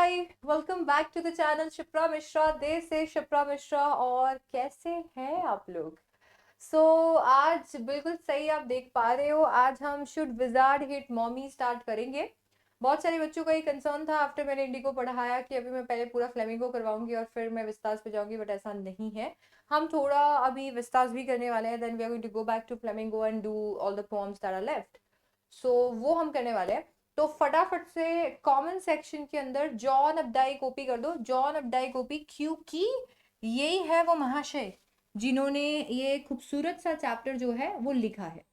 Hi, welcome back to the channel Shipra Mishra. देश से शिप्रा मिश्रा। और कैसे हैं आप लोग? आज बिल्कुल सही आप देख पा रहे हो, आज हम should wizard hit mommy start करेंगे। बहुत सारे बच्चों का ये कंसर्न था आफ्टर मैंने इंडिगो पढ़ाया कि अभी मैं पहले पूरा फ्लेमिंगो करवाऊंगी और फिर मैं विस्तास पे जाऊंगी, बट ऐसा नहीं है। हम थोड़ा अभी विस्तास भी करने वाले हैं, then we are going to go back to Flamingo and do all the poems that are left. वो हम करने वाले हैं। तो फटाफट से कॉमन सेक्शन के अंदर जॉन अपडाई कॉपी कर दो, जॉन अपडाई कॉपी, क्योंकि यही है वो महाशय जिन्होंने ये खूबसूरत सा चैप्टर जो है वो लिखा है।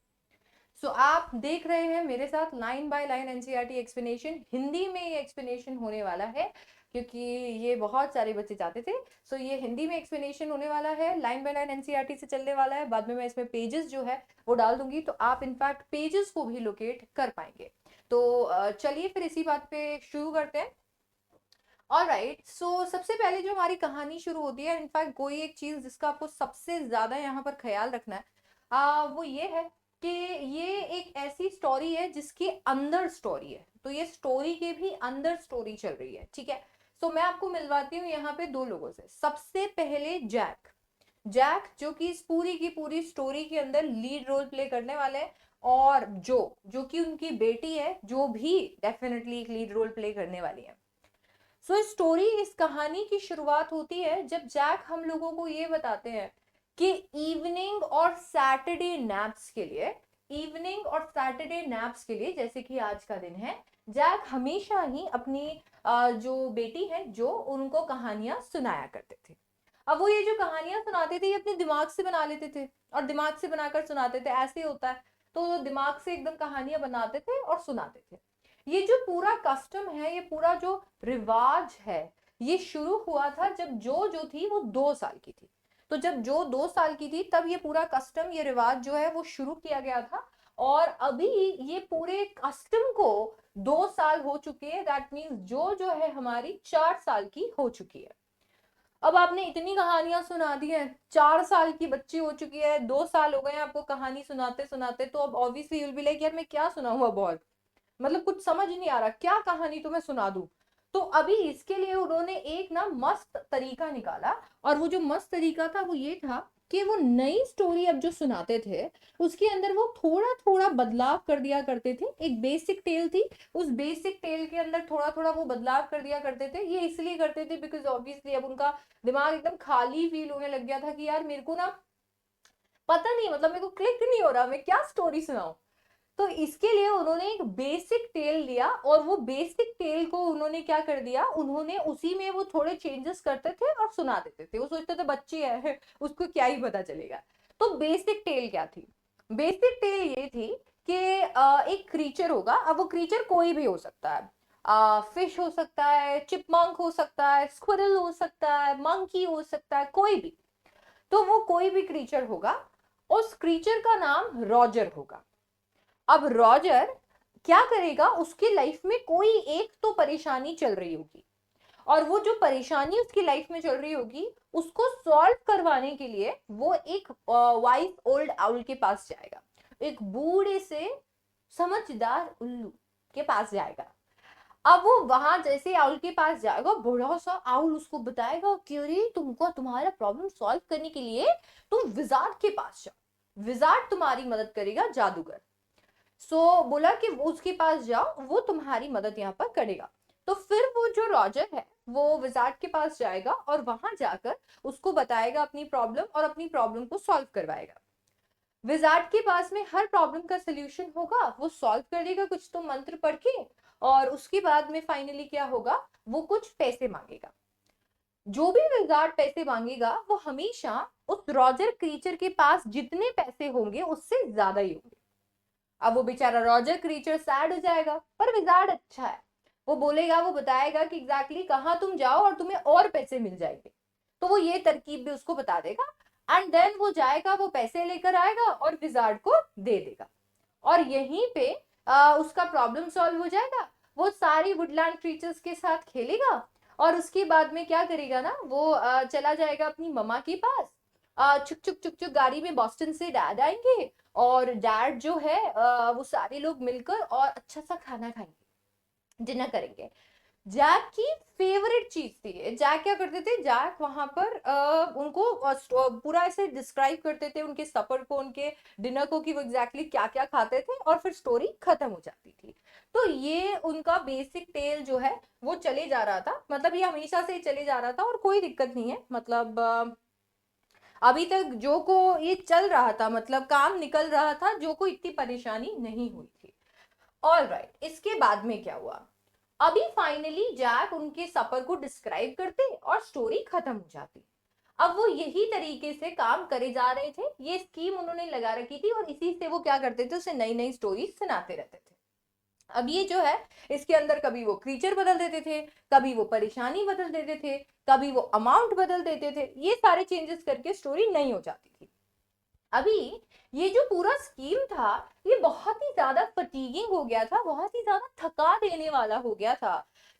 आप देख रहे हैं मेरे साथ line by line NCERT explanation. Hindi में ये एक्सप्लेनेशन होने वाला है क्योंकि ये बहुत सारे बच्चे चाहते थे। ये हिंदी में एक्सप्लेनेशन होने वाला है, लाइन बाय लाइन एनसीईआरटी से चलने वाला है। बाद में मैं इसमें पेजेस जो है वो डाल दूंगी, तो आप इनफैक्ट पेजेस को भी लोकेट कर पाएंगे। चलिए फिर इसी बात पे शुरू करते हैं। ऑलराइट, सबसे पहले जो हमारी कहानी शुरू होती है, इनफैक्ट कोई एक चीज जिसका आपको सबसे ज्यादा यहाँ पर ख्याल रखना है, वो ये है कि ये एक ऐसी स्टोरी है जिसके अंदर स्टोरी है। तो ये स्टोरी के भी अंदर स्टोरी चल रही है, ठीक है। मैं आपको मिलवाती हूँ यहाँ पे दो लोगों से। सबसे पहले जैक, जैक जो कि इस पूरी की पूरी स्टोरी के अंदर लीड रोल प्ले करने वाले हैं, और जो जो कि उनकी बेटी है, जो भी डेफिनेटली एक लीड रोल प्ले करने वाली है। स्टोरी, इस कहानी की शुरुआत होती है जब जैक हम लोगों को ये बताते हैं कि इवनिंग और सैटरडे नैप्स के लिए, इवनिंग और सैटरडे नैप्स के लिए, जैसे कि आज का दिन है, जैक हमेशा ही अपनी जो बेटी है जो उनको कहानियां सुनाया करते थे। अब वो ये जो कहानियां सुनाते थे ये अपने दिमाग से बना लेते थे और दिमाग से बनाकर सुनाते थे, ऐसे होता है। तो दिमाग से एकदम कहानियां बनाते थे और सुनाते थे। ये जो पूरा कस्टम है, ये पूरा जो रिवाज है, ये शुरू हुआ था जब जो थी वो 2 साल की थी। तो जब जो 2 साल की थी तब ये पूरा कस्टम, ये रिवाज जो है वो शुरू किया गया था। और अभी ये पूरे कस्टम को 2 साल हो चुके हैं, दैट मीन्स जो है हमारी 4 साल की हो चुकी है। अब आपने इतनी कहानियां सुना दी हैं, 4 साल की बच्ची हो चुकी है, 2 साल हो गए हैं आपको कहानी सुनाते सुनाते, तो अब obviously you will be like यार मैं क्या सुनाऊं अब, और मतलब कुछ समझ नहीं आ रहा क्या कहानी तुम्हें सुना दूं। तो अभी इसके लिए उन्होंने एक ना मस्त तरीका निकाला, और वो जो मस्त तरीका था वो ये था कि वो नई स्टोरी अब जो सुनाते थे उसके अंदर वो थोड़ा थोड़ा बदलाव कर दिया करते थे। एक बेसिक टेल थी, उस बेसिक टेल के अंदर थोड़ा थोड़ा वो बदलाव कर दिया करते थे। ये इसलिए करते थे बिकॉज ऑब्वियसली अब उनका दिमाग एकदम खाली फील होने लग गया था कि यार मेरे को ना पता नहीं, मतलब मेरे को क्लिक नहीं हो रहा, मैं क्या स्टोरी सुनाऊं। तो इसके लिए उन्होंने एक बेसिक टेल लिया, और वो बेसिक टेल को उन्होंने क्या कर दिया, उन्होंने उसी में वो थोड़े चेंजेस करते थे और सुना देते थे। वो सोचते थे बच्ची है उसको क्या ही पता चलेगा। तो बेसिक टेल क्या थी? बेसिक टेल ये थी कि एक क्रीचर होगा। अब वो क्रीचर कोई भी हो सकता है, फिश हो सकता है, चिपमंक हो सकता है, स्क्विरल हो सकता है, मंकी हो सकता है, कोई भी। तो वो कोई भी क्रीचर होगा, उस क्रीचर का नाम रॉजर होगा। अब रॉजर क्या करेगा, उसकी लाइफ में कोई एक तो परेशानी चल रही होगी, और वो जो परेशानी उसकी लाइफ में चल रही होगी उसको सॉल्व करवाने के लिए वो एक वाइस ओल्ड आउल के पास जाएगा, एक बूढ़े से समझदार उल्लू के पास जाएगा। अब वो वहां जैसे आउल के पास जाएगा, बड़ा सा आउल उसको बताएगा कि अरे तुमको तुम्हारा प्रॉब्लम सॉल्व करने के लिए तुम विजार्ड के पास जाओ, विजार्ड तुम्हारी मदद करेगा, जादूगर। बोला कि वो उसके पास जाओ, वो तुम्हारी मदद यहाँ पर करेगा। तो फिर वो जो रॉजर है वो विजार्ड के पास जाएगा और वहां जाकर उसको बताएगा अपनी प्रॉब्लम, और अपनी प्रॉब्लम को सॉल्व करवाएगा। विजार्ड के पास में हर प्रॉब्लम का सोल्यूशन होगा, वो सॉल्व करेगा कुछ तो मंत्र पढ़ के, और उसके बाद में फाइनली क्या होगा, वो कुछ पैसे मांगेगा। जो भी विजार्ड पैसे मांगेगा वो हमेशा उस रॉजर क्रीचर के पास जितने पैसे होंगे उससे ज्यादा ही होंगे। अब वो बेचारा रॉजर क्रीचर सैड हो जाएगा, पर विजार्ड अच्छा है, वो बोलेगा, वो बताएगा कि एग्जैक्टली कहाँ तुम जाओ और तुम्हें और पैसे मिल जाएंगे। तो वो ये तरकीब भी उसको बता देगा, एंड देन वो जाएगा, वो पैसे लेकर आएगा और विजार्ड को दे देगा, और यहीं पे उसका प्रॉब्लम सॉल्व हो जाएगा। वो सारी वुडलैंड क्रीचर्स के साथ खेलेगा, और उसके बाद में क्या करेगा ना, वो चला जाएगा अपनी मम्मा के पास। चुक चुक चुक चुक गाड़ी में बॉस्टन से डैड आएंगे, और डैड जो है वो सारे लोग मिलकर और अच्छा सा खाना खाएंगे, डिनर करेंगे। जैक की फेवरेट चीज थी। जैक क्या करते थे, जैक वहां पर उनको पूरा ऐसे डिस्क्राइब करते थे उनके सफर को, उनके डिनर को, कि वो एग्जैक्टली क्या क्या खाते थे, और फिर स्टोरी खत्म हो जाती थी। तो ये उनका बेसिक टेल जो है वो चले जा रहा था, मतलब ये हमेशा से ही चले जा रहा था और कोई दिक्कत नहीं है, मतलब अभी तक जो को ये चल रहा था, मतलब काम निकल रहा था, जो को इतनी परेशानी नहीं हुई थी। ऑल राइट, इसके बाद में क्या हुआ, अभी फाइनली जैक उनके सफर को डिस्क्राइब करते और स्टोरी खत्म हो जाती। अब वो यही तरीके से काम करे जा रहे थे, ये स्कीम उन्होंने लगा रखी थी, और इसी से वो क्या करते थे, उसे नई नई स्टोरी सुनाते रहते थे। अब ये जो है, इसके अंदर कभी वो क्रीचर बदल देते थे, कभी वो परेशानी बदल देते थे, कभी वो अमाउंट बदल देते थे, ये सारे चेंजेस करके स्टोरी नई हो जाती थी। अभी ये जो पूरा स्कीम था, ये बहुत ही ज्यादा फटीगिंग हो गया था, बहुत ही ज्यादा थका देने वाला हो गया था,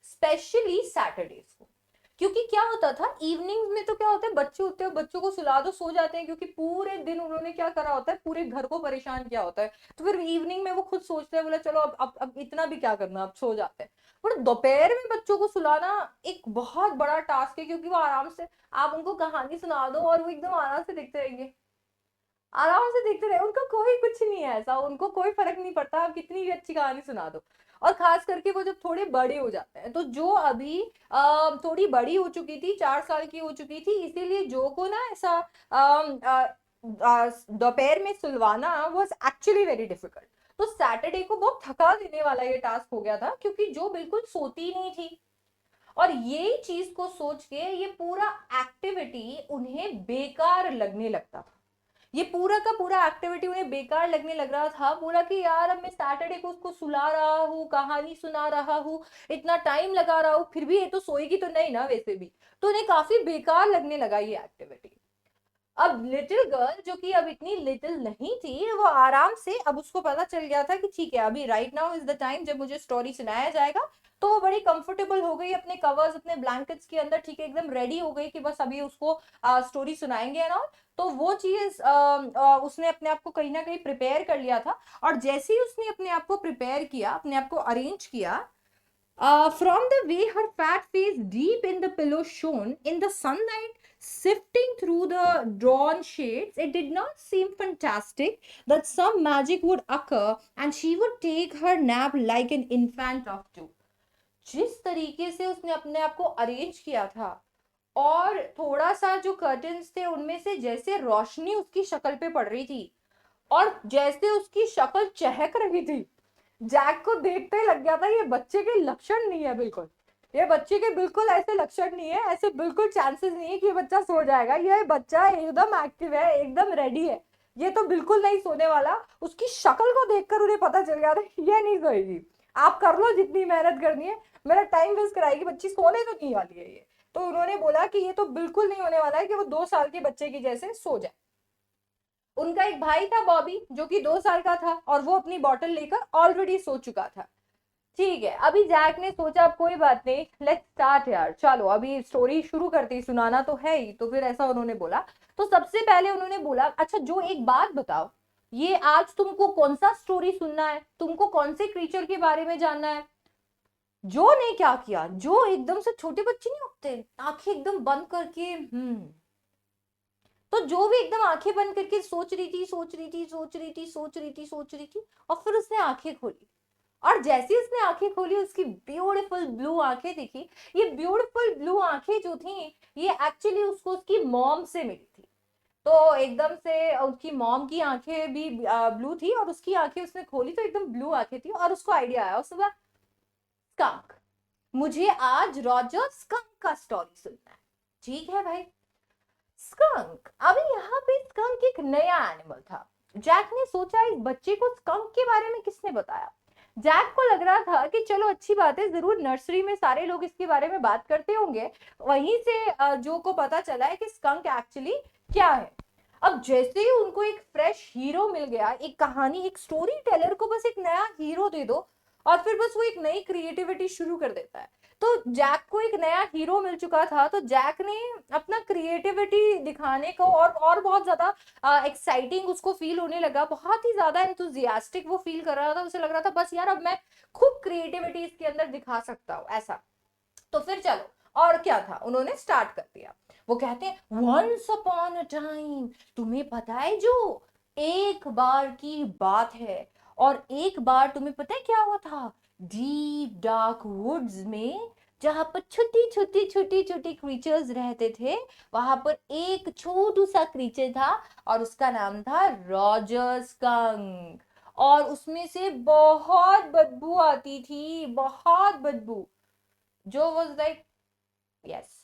स्पेशली सैटरडेज को। क्योंकि क्या होता था, इवनिंग्स में तो क्या होता है, बच्चे होते हैं, बच्चों को सुला दो सो जाते हैं, क्योंकि पूरे दिन उन्होंने क्या करा होता है, पूरे घर को परेशान किया होता है। तो फिर इवनिंग में वो खुद सोचते हैं, बोला चलो अब इतना भी क्या करना, अब सो जाते हैं। पर दोपहर में बच्चों को सुलाना एक बहुत बड़ा टास्क है, क्योंकि वो आराम से, आप उनको कहानी सुना दो और वो एकदम आराम से देखते रहेंगे, आराम से देखते रहे, उनका कोई कुछ नहीं है ऐसा, उनको कोई फर्क नहीं पड़ता आप कितनी भी अच्छी कहानी सुना दो। और खास करके वो जब थोड़े बड़े हो जाते हैं, तो जो अभी थोड़ी बड़ी हो चुकी थी, 4 साल की हो चुकी थी, इसीलिए जो को ना ऐसा दोपहर में सुलवाना वाज एक्चुअली वेरी डिफिकल्ट। तो सैटरडे को बहुत थका देने वाला ये टास्क हो गया था, क्योंकि जो बिल्कुल सोती नहीं थी, और यही चीज को सोच के ये पूरा एक्टिविटी उन्हें बेकार लगने लगता था। ये पूरा का पूरा एक्टिविटी उन्हें बेकार लगने लग रहा था। बोला कि यार अब मैं सैटरडे को उसको सुला रहा हूँ, कहानी सुना रहा हूँ, इतना टाइम लगा रहा हूँ, फिर भी ये तो सोएगी तो नहीं ना वैसे भी। तो उन्हें काफी बेकार लगने लगा ये एक्टिविटी। अब लिटिल गर्ल, जो कि अब इतनी लिटिल नहीं थी, वो आराम से, अब उसको पता चल गया था कि ठीक है अभी right now is the time जब मुझे स्टोरी सुनाया जाएगा। तो वो बड़ी कंफर्टेबल हो गई अपने कवर्स, अपने ब्लैंकेट्स के अंदर, ठीक है, एकदम रेडी हो गई कि बस अभी उसको स्टोरी सुनाएंगे ना। तो वो चीज उसने अपने आप को कहीं ना कहीं प्रिपेयर कर लिया था। और जैसे ही उसने अपने आप को प्रिपेयर किया, अपने आप को अरेंज किया, from the way her fat face deep in the pillow shone in the sunlight, sifting through the drawn shades, it did not seem fantastic that some magic would occur and she would take her nap like an infant of two. जिस तरीके से उसने अपने आप को arrange किया था, और थोड़ा सा जो कर्टन्स थे उनमें से जैसे रोशनी उसकी शक्ल पे पड़ रही थी, और जैसे उसकी शक्ल चहक रही थी, जैक को देखते ही लग गया था ये बच्चे के लक्षण नहीं है बिल्कुल। ये बच्चे के बिल्कुल ऐसे लक्षण नहीं है, ऐसे बिल्कुल चांसेस नहीं है कि ये बच्चा सो जाएगा। ये बच्चा एकदम एक्टिव है, एकदम रेडी है, ये तो बिल्कुल नहीं सोने वाला। उसकी शक्ल को देखकर उन्हें पता चल गया था ये नहीं सोएगी, आप कर लो जितनी मेहनत करनी है, मेरा टाइम वेस्ट कराएगी, बच्ची सोने तो नहीं वाली है ये। तो उन्होंने बोला कि ये तो बिल्कुल नहीं होने वाला है कि वो 2 साल के बच्चे की जैसे सो जाए। उनका एक भाई था बॉबी, जो कि 2 साल का था, और वो अपनी बॉटल लेकर ऑलरेडी सो चुका था। ठीक है, अभी जैक ने सोचा अब कोई बात नहीं, लेट्स स्टार्ट यार, चलो अभी स्टोरी शुरू करते ही, सुनाना तो है ही। तो फिर ऐसा उन्होंने बोला। तो सबसे पहले उन्होंने बोला, अच्छा जो एक बात बताओ, ये आज तुमको कौन सा स्टोरी सुनना है, तुमको कौन से क्रीचर के बारे में जानना है। जो ने क्या किया, जो एकदम से छोटे बच्चे नहीं होते, आंखें एकदम बंद करके, तो जो भी एकदम आंखें बंद करके सोच रही थी, सोच रही थी, सोच रही थी, सोच रही थी, सोच रही थी, और फिर उसने आंखें खोली। और जैसे उसने आंखें खोली, उसकी ब्यूटीफुल ब्लू आंखें दिखी। ये ब्यूटीफुल ब्लू आंखें जो थी, ये एक्चुअली उसको उसकी मॉम से मिली थी। तो एकदम से उसकी मॉम की आंखें भी ब्लू थी, और उसकी आंखें उसने खोली तो एकदम ब्लू आंखें थी, और उसको आइडिया आया, उसने बोला स्कंक, मुझे आज रॉजर स्कंक का स्टोरी सुनना है। ठीक है भाई, स्कंक। अभी यहाँ पे स्कंक एक नया एनिमल था। जैक ने सोचा इस बच्चे को स्कंक के बारे में किसने बताया। जैक को लग रहा था कि चलो अच्छी बात है, जरूर नर्सरी में सारे लोग इसके बारे में बात करते होंगे, वहीं से जो को पता चला है कि स्कंक एक्चुअली क्या है। अब जैसे ही उनको एक फ्रेश हीरो मिल गया, एक कहानी, एक स्टोरी टेलर को बस एक नया हीरो दे दो, और फिर बस वो एक नई क्रिएटिविटी शुरू कर देता है। तो जैक को एक नया हीरो मिल चुका था, तो जैक ने अपना क्रिएटिविटी दिखाने को और बहुत ज्यादा एक्साइटिंग उसको फील होने लगा, बहुत ही ज्यादा एंथुजियास्टिक वो फील कर रहा था। उसे लग रहा था बस यार अब मैं खूब क्रिएटिविटी इसके अंदर दिखा सकता हूँ ऐसा। तो फिर चलो, और क्या था, उन्होंने स्टार्ट कर दिया। वो कहते हैं वंस अपॉन अ टाइम, तुम्हें पता है जो एक बार की बात है, और एक बार तुम्हें पता है क्या हुआ था, डीप डार्क वुड्स में, जहां पर छोटी छोटी छोटी छोटी क्रीचर्स रहते थे, वहां पर एक छोटू सा क्रीचर था और उसका नाम था रॉजर स्कंक। और उसमें से बहुत बदबू आती थी, बहुत बदबू, जो वाज लाइक, यस।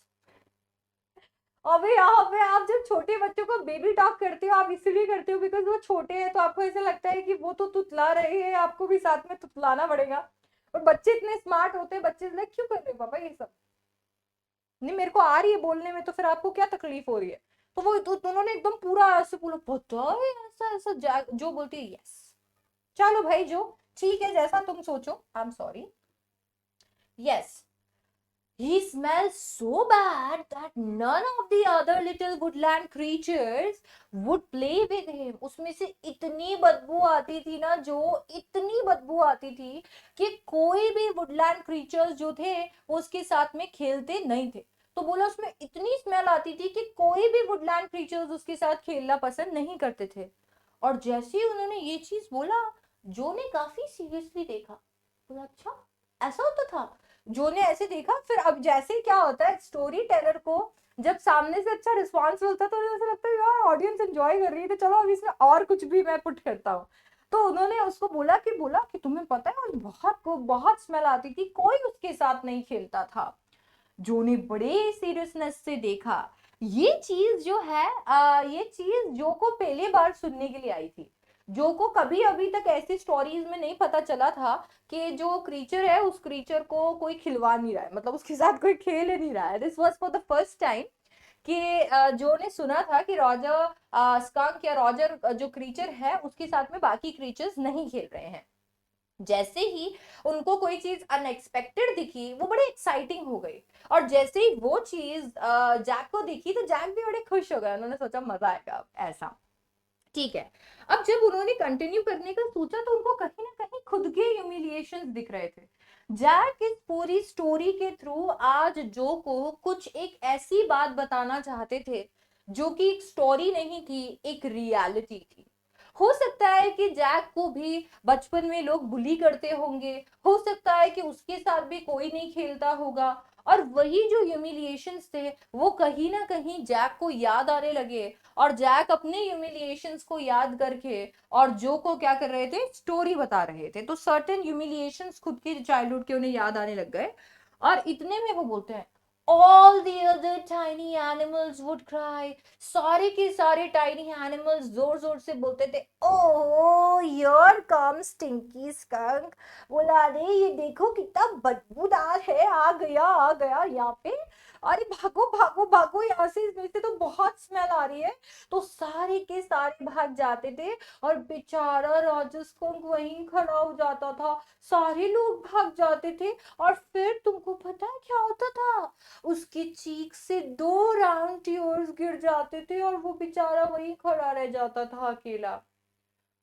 अबे यहाँ पे आप जब छोटे बच्चों को बेबी टॉक करते हो, आप इसलिए करते हो बिकॉज वो छोटे हैं, तो आपको ऐसा लगता है कि वो तो तुतला रहे हैं, आपको भी साथ में तुतलाना पड़ेगा। और बच्चे इतने स्मार्ट होते हैं, बच्चे लाइक क्यों कर रहे हो पापा ये सब, नहीं मेरे को आ रही है बोलने में, तो फिर आपको क्या तकलीफ हो रही है। तो वो तो उन्होंने एकदम पूरा ऐसे बोला, पता है ऐसा ऐसा, जो बोलती है यस, चलो भाई जो, ठीक है जैसा तुम सोचो, I am sorry, yes. He smells so bad that none of the other little woodland creatures would play with him. उसमें से इतनी बदबू आती थी ना, जो इतनी बदबू आती थी कि कोई भी वुडलैंड क्रीचर्स जो थे वो उसके साथ में खेलते नहीं थे। तो बोला उसमें इतनी स्मेल आती थी कि कोई भी वुडलैंड क्रीचर्स उसके साथ खेलना पसंद नहीं करते थे। और जैसे ही उन्होंने ये चीज बोला, जो ने काफी सीरियसली देखा, बोला अच्छा ऐसा होता था। जो ने ऐसे देखा, फिर अब जैसे क्या होता है स्टोरी टेलर को, जब सामने से अच्छा रिस्पॉन्स मिलता है तो उन्हें ऐसा लगता है यार ऑडियंस एंजॉय कर रही है, तो चलो अब इसमें और कुछ भी मैं पुट करता हूँ। तो उन्होंने उसको बोला कि तुम्हें पता है और बहुत को बहुत स्मेल आती थी, कोई उसके साथ नहीं खेलता था। जो ने बड़े सीरियसनेस से देखा। ये चीज जो है, ये चीज जो को पहली बार सुनने के लिए आई थी। जो को कभी अभी तक ऐसी स्टोरीज में नहीं पता चला था कि जो क्रीचर है उस क्रीचर को कोई खिलवा नहीं रहा है, मतलब उसके साथ कोई खेल नहीं रहा है। This was for the first time कि जो ने सुना था कि रॉजर स्कंक या रॉजर जो क्रीचर है उसके साथ में बाकी क्रीचर्स नहीं खेल रहे हैं। जैसे ही उनको कोई चीज अनएक्सपेक्टेड दिखी, वो बड़े एक्साइटिंग हो गई। और जैसे ही वो चीज जैक को दिखी, तो जैक भी बड़े खुश हो गए, उन्होंने सोचा मजा आएगा ऐसा। ठीक है। अब जब उन्होंने कंटिन्यू करने का सोचा, तो उनको कहीं ना कहीं खुद के ह्यूमिलिएशंस दिख रहे थे। जैक इस पूरी स्टोरी के थ्रू आज जो को कुछ एक ऐसी बात बताना चाहते थे जो कि एक स्टोरी नहीं थी, एक रियलिटी थी। हो सकता है कि जैक को भी बचपन में लोग बुली करते होंगे, हो सकता है कि उसके साथ भी कोई नहीं खेलता होगा, और वही जो ह्यूमिलिएशंस थे वो कहीं ना कहीं जैक को याद आने लगे। और जैक अपने ह्यूमिलिएशंस को याद करके और जो को क्या कर रहे थे, स्टोरी बता रहे थे। तो सर्टेन ह्यूमिलिएशंस खुद के चाइल्डहुड के उन्हें याद आने लग गए। और इतने में वो बोलते हैं, all the other tiny animals would cry। सारे के सारे टाइनी एनिमल्स जोर जोर से बोलते थे, ओह योर कम स्टिंकी स्कंक। बोला अरे ये देखो कितना बदबूदार है, आ गया यहाँ पे, अरे भागो भागो भागो यहाँ से, इसमें से तो बहुत स्मेल आ रही है। तो सारे के सारे भाग जाते थे, और बेचारा रॉजर स्कंक वहीं खड़ा हो जाता था। सारे लोग भाग जाते थे, और फिर तुमको पता है क्या होता था, उसकी चीख से 2 राउंड टीयर्स गिर जाते थे, और वो बेचारा वहीं खड़ा रह जाता था अकेला।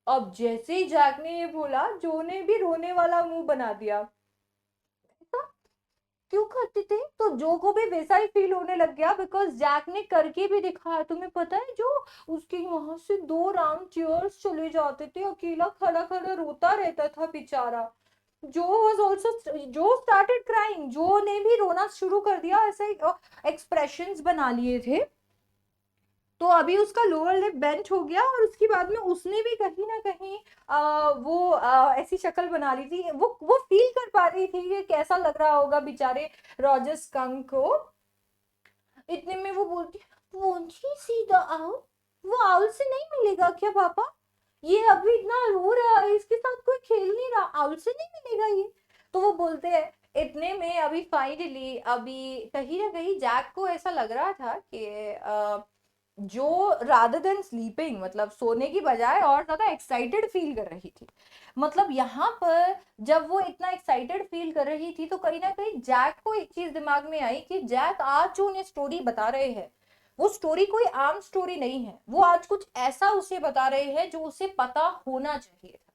अब जैसे ही जैक ने ये बोला, जो ने भी रोने वाला मुंह बना दिया। क्यों करते थे, तो जो को भी वैसा ही फील होने लग गया, बिकॉज जैक ने करके भी दिखाया। तुम्हें पता है जो उसके वहां से 2 राउंड चेयर्स चले जाते थे, अकेला खड़ा खड़ा रोता रहता था बेचारा। जो वाज आल्सो, जो स्टार्टेड क्राइंग, जो ने भी रोना शुरू कर दिया, ऐसे एक्सप्रेशंस बना लिए थे। तो अभी उसका लोअर लिप बेंच हो गया, और उसके बाद में उसने भी कहीं ना कहीं वो ऐसी शक्ल बना ली थी। वो फील कर पा रही थी कि कैसा लग रहा होगा बेचारे रॉजर स्कंक को। इतने में वो बोलती, won't he see the owl? वो आउल से नहीं मिलेगा क्या पापा, ये अभी इतना रो रहा है, इसके साथ कोई खेल नहीं रहा, आउल से नहीं मिलेगा ये। तो वो बोलते हैं, इतने में अभी फाइनली अभी कहीं ना कहीं जैक को ऐसा लग रहा था कि जो रादर देन स्लीपिंग, मतलब सोने की बजाय और ज्यादा एक्साइटेड फील कर रही थी। मतलब यहाँ पर जब वो इतना एक्साइटेड फील कर रही थी, तो कहीं ना कहीं जैक को एक चीज दिमाग में आई कि जैक आज जो उन्हें स्टोरी बता रहे हैं, वो स्टोरी कोई आम स्टोरी नहीं है, वो आज कुछ ऐसा उसे बता रहे हैं जो उसे पता होना चाहिए था,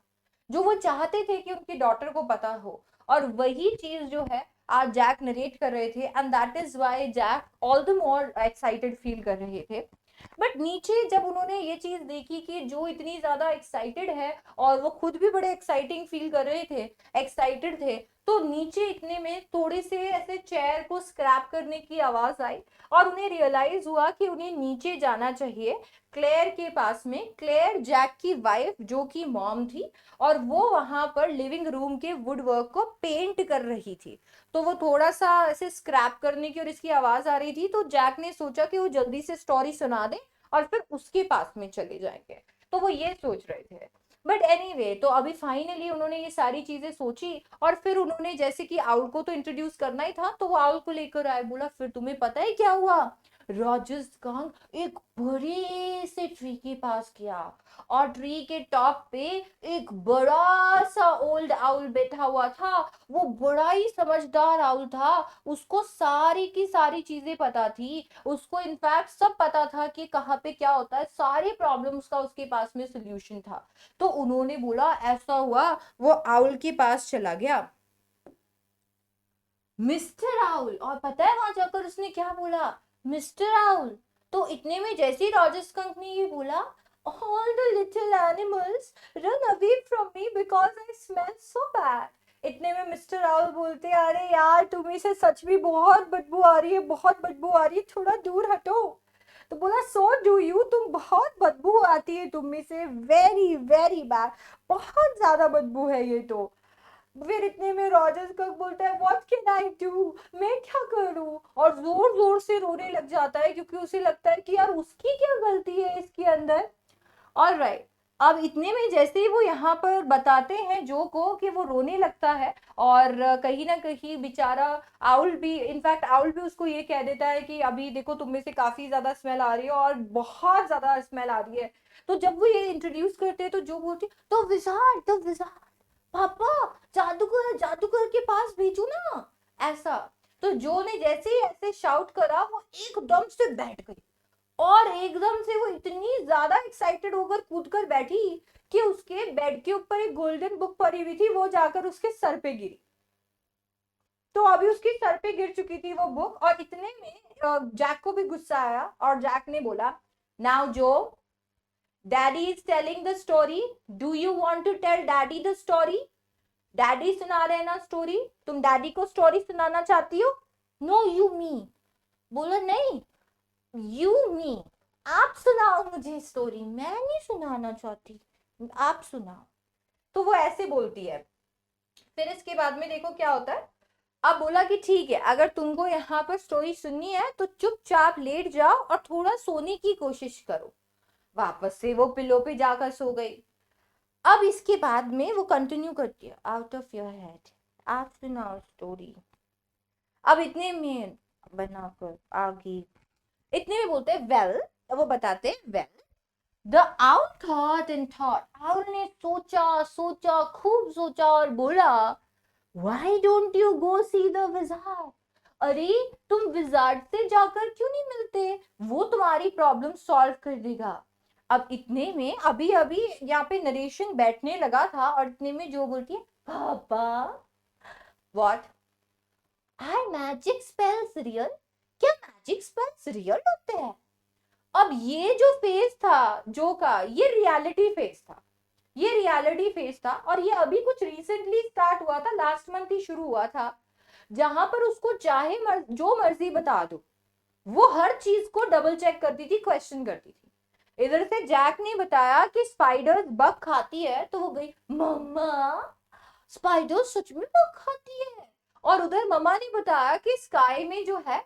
जो वो चाहते थे कि उनकी डॉटर को पता हो। और वही चीज जो है आज जैक नरेट कर रहे थे, and that is why Jack all the more excited फील कर रहे थे। बट नीचे जब उन्होंने ये चीज देखी कि जो इतनी ज्यादा एक्साइटेड है और वो खुद भी बड़े एक्साइटिंग फील कर रहे थे, एक्साइटेड थे, तो नीचे इतने में थोड़े से ऐसे चेयर को स्क्रैप करने की आवाज आई और उन्हें रियलाइज हुआ कि उन्हें नीचे जाना चाहिए क्लेयर के पास में। क्लेयर जैक की वाइफ जो कि मॉम थी, और वो वहां पर लिविंग रूम के वुड वर्क को पेंट कर रही थी। तो वो थोड़ा सा ऐसे स्क्रैप करने की और इसकी आवाज आ रही थी, तो जैक ने सोचा कि वो जल्दी से स्टोरी सुना दे और फिर उसके पास में चले जाएंगे। तो वो ये सोच रहे थे। बट एनीवे, तो अभी फाइनली उन्होंने ये सारी चीजें सोची और फिर उन्होंने जैसे कि आउल को तो इंट्रोड्यूस करना ही था, तो वो आउल को लेकर आए। बोला फिर तुम्हें पता है क्या हुआ? रॉजर्स कंग एक बड़े से ट्री के पास गया और ट्री के टॉप पे एक बड़ा सा ओल्ड आउल बैठा हुआ था। वो बड़ा ही समझदार आउल था, उसको सारी की सारी चीजें पता थी। उसको इनफैक्ट सब पता था कि कहाँ पे क्या होता है, सारे प्रॉब्लम्स का उसके पास में सोल्यूशन था। तो उन्होंने बोला ऐसा हुआ, वो आउल के पास चला गया, मिस्टर आउल, और पता है वहां जाकर उसने क्या बोला? Mister owl. तो इतने में जैसे ही रॉजर स्कंक ने ये बोला, all the little animals run away from me because I smell so bad. इतने में मिस्टर आउल बोलते, अरे यार तुम्हें से सच में बहुत बदबू आ रही है, बहुत बदबू आ रही है, थोड़ा दूर हटो। तो बोला सो डू यू, तुम बहुत बदबू आती है तुम में से, वेरी वेरी बैड, बहुत ज्यादा बदबू है ये तो। फिर इतने में रॉजर्स कक बोलता है व्हाट कैन आई डू, मैं क्या करूं, और जोर जोर से रोने लग जाता है क्योंकि उसे लगता है कि यार उसकी क्या गलती है इसके अंदर। और राइट, अब इतने में जैसे ही वो यहाँ पर बताते हैं जो को कि वो रोने लगता है, और कहीं ना कहीं बेचारा आउल भी, इनफैक्ट आउल भी उसको ये कह देता है कि अभी देखो तुम में से काफी ज्यादा स्मेल आ रही है और बहुत ज्यादा स्मेल आ रही है। तो जब वो ये इंट्रोड्यूस करते हैं तो जो बोलती तो विजार्ड, तो विजार्ड, पापा जादूगर, जादूगर के पास भेजू ना, ऐसा। तो जो ने जैसे ही ऐसे शाउट करा, वो एकदम से बैठ गई और एकदम से वो इतनी ज्यादा एक्साइटेड होकर कूद कर बैठी कि उसके बेड के ऊपर एक गोल्डन बुक पड़ी हुई थी, वो जाकर उसके सर पे गिरी। तो अभी उसके सर पे गिर चुकी थी वो बुक, और इतने में जैक को भी गुस्सा आया और जैक ने बोला, now Jo, daddy is telling the story, do you want to tell daddy the story? Daddy सुना रहे हैं ना स्टोरी, तुम डैडी को स्टोरी सुनाना चाहती हो? नो यू मी। बोला नहीं, यू मी, आप सुनाओ मुझे स्टोरी, मैं नहीं सुनाना चाहती, आप सुनाओ। तो वो ऐसे बोलती है। फिर इसके बाद में देखो क्या होता है। अब बोला कि ठीक है, अगर तुमको यहाँ पर स्टोरी सुननी है तो चुपचाप लेट जाओ और थोड़ा सोने की कोशिश करो। वापस से वो पिलो पे जाकर सो गई। अब इसके बाद में वो कंटिन्यू करती है, आउट ऑफ योर हेड, आप सुनाओ स्टोरी। अब इतने में बनाकर आगे, इतने में बोलते हैं वेल, वो बताते हैं well, the owl thought and thought, owl ने सोचा सोचा खूब सोचा और बोला, why don't you go see the wizard? अरे तुम विजार्ड से जाकर क्यों नहीं मिलते, वो तुम्हारी प्रॉब्लम सॉल्व कर देगा। अब इतने में अभी अभी यहाँ पे नरेशन बैठने लगा था और इतने में जो बोलती है, papa, what, are magic spells real? क्या मैजिक स्पेल्स रियल होते हैं? अब ये जो फेज था जो का, ये रियलिटी फेज था, ये रियलिटी फेज था, और ये अभी कुछ रिसेंटली स्टार्ट हुआ था, लास्ट मंथ ही शुरू हुआ था, जहां पर उसको चाहे जो मर्जी बता दो, वो हर चीज को डबल चेक करती थी, क्वेश्चन करती थी। इधर से जैक ने बताया कि स्पाइडर्स बग खाती है, तो वो गई, मम्मा स्पाइडर सच में बग खाती है। और उधर मम्मा ने बताया कि स्काई में जो है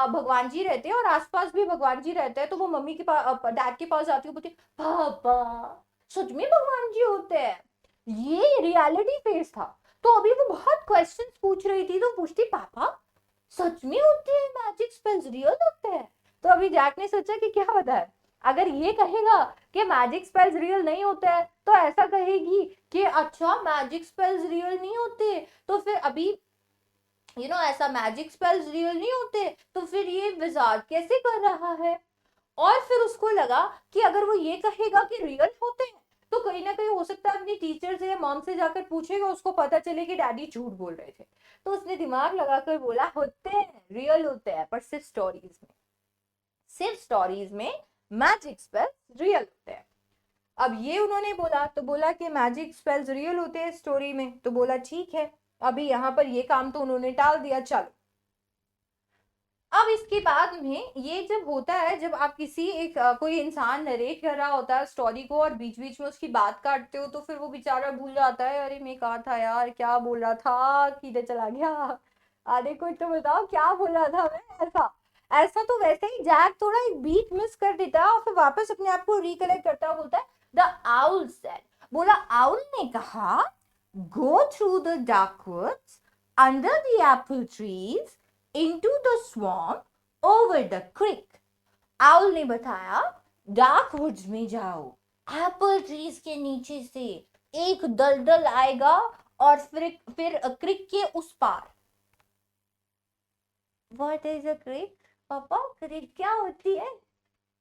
भगवान जी रहते हैं और आसपास भी भगवान जी रहते हैं। तो वो मम्मी के पास, डैड के पास जाती है, बोलती पापा सच में भगवान जी होते हैं। ये रियलिटी फेस था। तो अभी वो बहुत क्वेश्चंस पूछ रही थी, तो पूछती पापा सच में होते हैं मैजिक स्पेल्स, रियल होते हैं? तो अभी जैक ने सोचा कि क्या बताए, अगर ये कहेगा कि मैजिक स्पेल्स रियल नहीं होते हैं, तो ऐसा कहेगी कि अच्छा मैजिक स्पेल्स रियल नहीं होते, तो फिर अभी ऐसा मैजिक स्पेल्स रियल नहीं होते, तो फिर ये विजार्ड कैसे कर रहा है? और फिर उसको लगा कि अगर वो ये कहेगा कि रियल होते हैं, तो कहीं ना कहीं हो सकता है अपनी टीचर से या मॉम से जाकर पूछेगा, उसको पता चले कि डैडी झूठ बोल रहे थे। तो उसने दिमाग लगाकर बोला होते हैं, रियल होते हैं, पर सिर्फ स्टोरीज में मैजिक स्पेल्स रियल होते हैं। अब ये उन्होंने बोला, तो बोला कि मैजिक स्पेल्स रियल होते हैं स्टोरी में, तो बोला ठीक है, अभी यहाँ पर ये काम तो उन्होंने टाल दिया, चलो। अब इसके बाद में ये जब होता है, जब आप किसी एक कोई इंसान नरेट कर रहा होता है स्टोरी को और बीच बीच में उसकी बात काटते हो, तो फिर वो बेचारा भूल जाता है, अरे मैं कहा था यार, क्या बोल रहा था, किधर चला गया, अरे कोई तो बताओ क्या बोल रहा था मैं। ऐसा ऐसा तो वैसे ही जैक थोड़ा एक बीट मिस कर देता है और फिर वापस अपने आप को रिकलेक्ट करता हुआ बोलता है, द आउल सेड, बोला आउल ने कहा, go through the dark woods under the apple trees into the swamp over the creek. Owl ने बताया, डार्क वुड्स में जाओ, एप्पल ट्रीज के नीचे से एक दलदल आएगा और फिर क्रिक के उस पार। What is a creek? पापा क्रिक क्या होती है?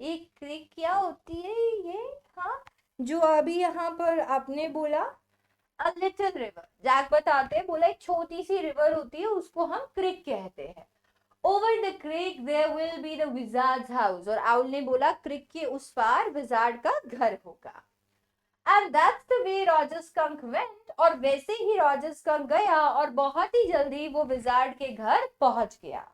एक क्रिक क्या होती है ये? हाँ, जो अभी यहाँ पर आपने बोला A little river, जैक बताते हैं, बोला एक छोटी सी रिवर होती है, उसको हम क्रिक कहते हैं। Over the creek there will be the wizard's house, और आउल ने बोला क्रिक के उस पार विजार्ड का घर होगा। And that's the way Roger Skunk went, और वैसे ही रॉजर स्कंक गया और बहुत ही जल्दी वो विजार्ड के घर पहुंच गया।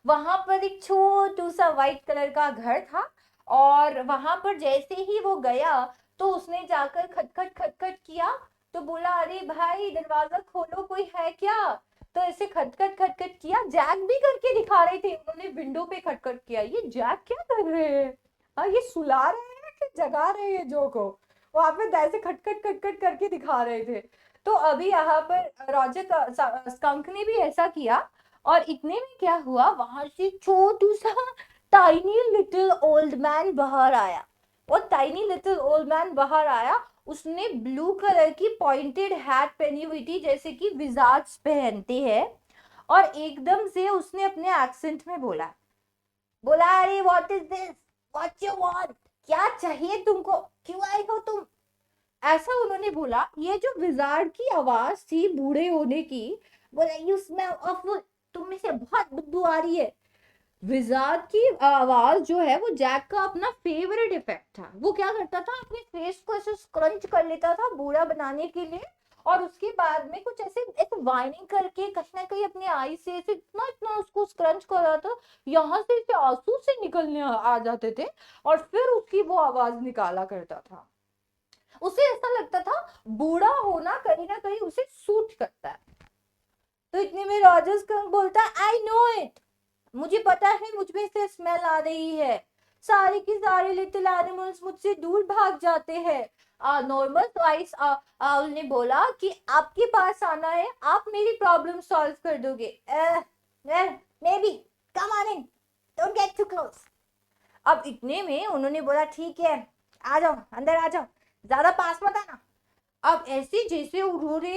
वहां पर एक छोटू सा व्हाइट कलर का घर था, और वहां पर जैसे ही वो गया तो उसने जाकर खटखट खटखट किया, तो बोला अरे भाई दरवाजा खोलो, कोई है क्या? तो ऐसे खटखट खटखट किया, जैक भी करके दिखा रहे थे, उन्होंने विंडो पे खटखट किया। ये जैक क्या कर रहे हैं? हाँ, ये सुला रहे हैं कि जगा रहे हैं जो को? वहां पे ऐसे खटखट खटखट करके दिखा रहे थे। तो अभी यहाँ पर रॉजर स्कंक ने भी ऐसा किया, और इतने में क्या हुआ, वहां से छोटू सा टाइनी लिटिल ओल्ड मैन बाहर आया। और टाइनी लिटिल ओल्ड मैन बाहर आया, उसने ब्लू कलर की पॉइंटेड हैट पहनी हुई थी, जैसे कि विजार्ड्स पहनते हैं, और एकदम से उसने अपने एक्सेंट में बोला, अरे what is this, what you want, क्या चाहिए तुमको, क्यों आए हो तुम? ऐसा उन्होंने बोला। ये जो विजार्ड की आवाज थी बूढ़े होने की, बोला यू स्मेल ऑफुल, तुम में से बहुत बदबू आ रही है। विजार्ड की आवाज जो है वो जैक का अपना फेवरेट इफेक्ट था। वो क्या करता था, अपने फेस को ऐसे स्क्रंच कर लेता था बूढ़ा बनाने के लिए, और उसके बाद में कुछ ऐसे ऐसे वाइनिंग करके कहीं ना कहीं अपने आई से ऐसे इतना इतना उसको स्क्रंच कर रहा था, यहाँ से ऐसे आंसू से निकलने आ जाते थे, और फिर उसकी वो आवाज निकाला करता था। उसे ऐसा लगता था बूढ़ा होना कहीं ना कहीं उसे सूट करता है। तो इतने में रॉजर स्कंक बोलता है, आई नो इट, मुझे पता है मुझ में से स्मेल आ रही है, सारे के सारे लिटिल एनिमल्स मुझसे दूर भाग जाते हैं। नॉर्मल वॉइस आउल ने बोला कि आपके पास आना है, आप मेरी प्रॉब्लम सॉल्व कर दोगे। Maybe, come on in, don't get too close. अब इतने में उन्होंने बोला ठीक है, आ जाओ अंदर आ जाओ, ज्यादा पास मत आना। अब ऐसे जैसे उन्होंने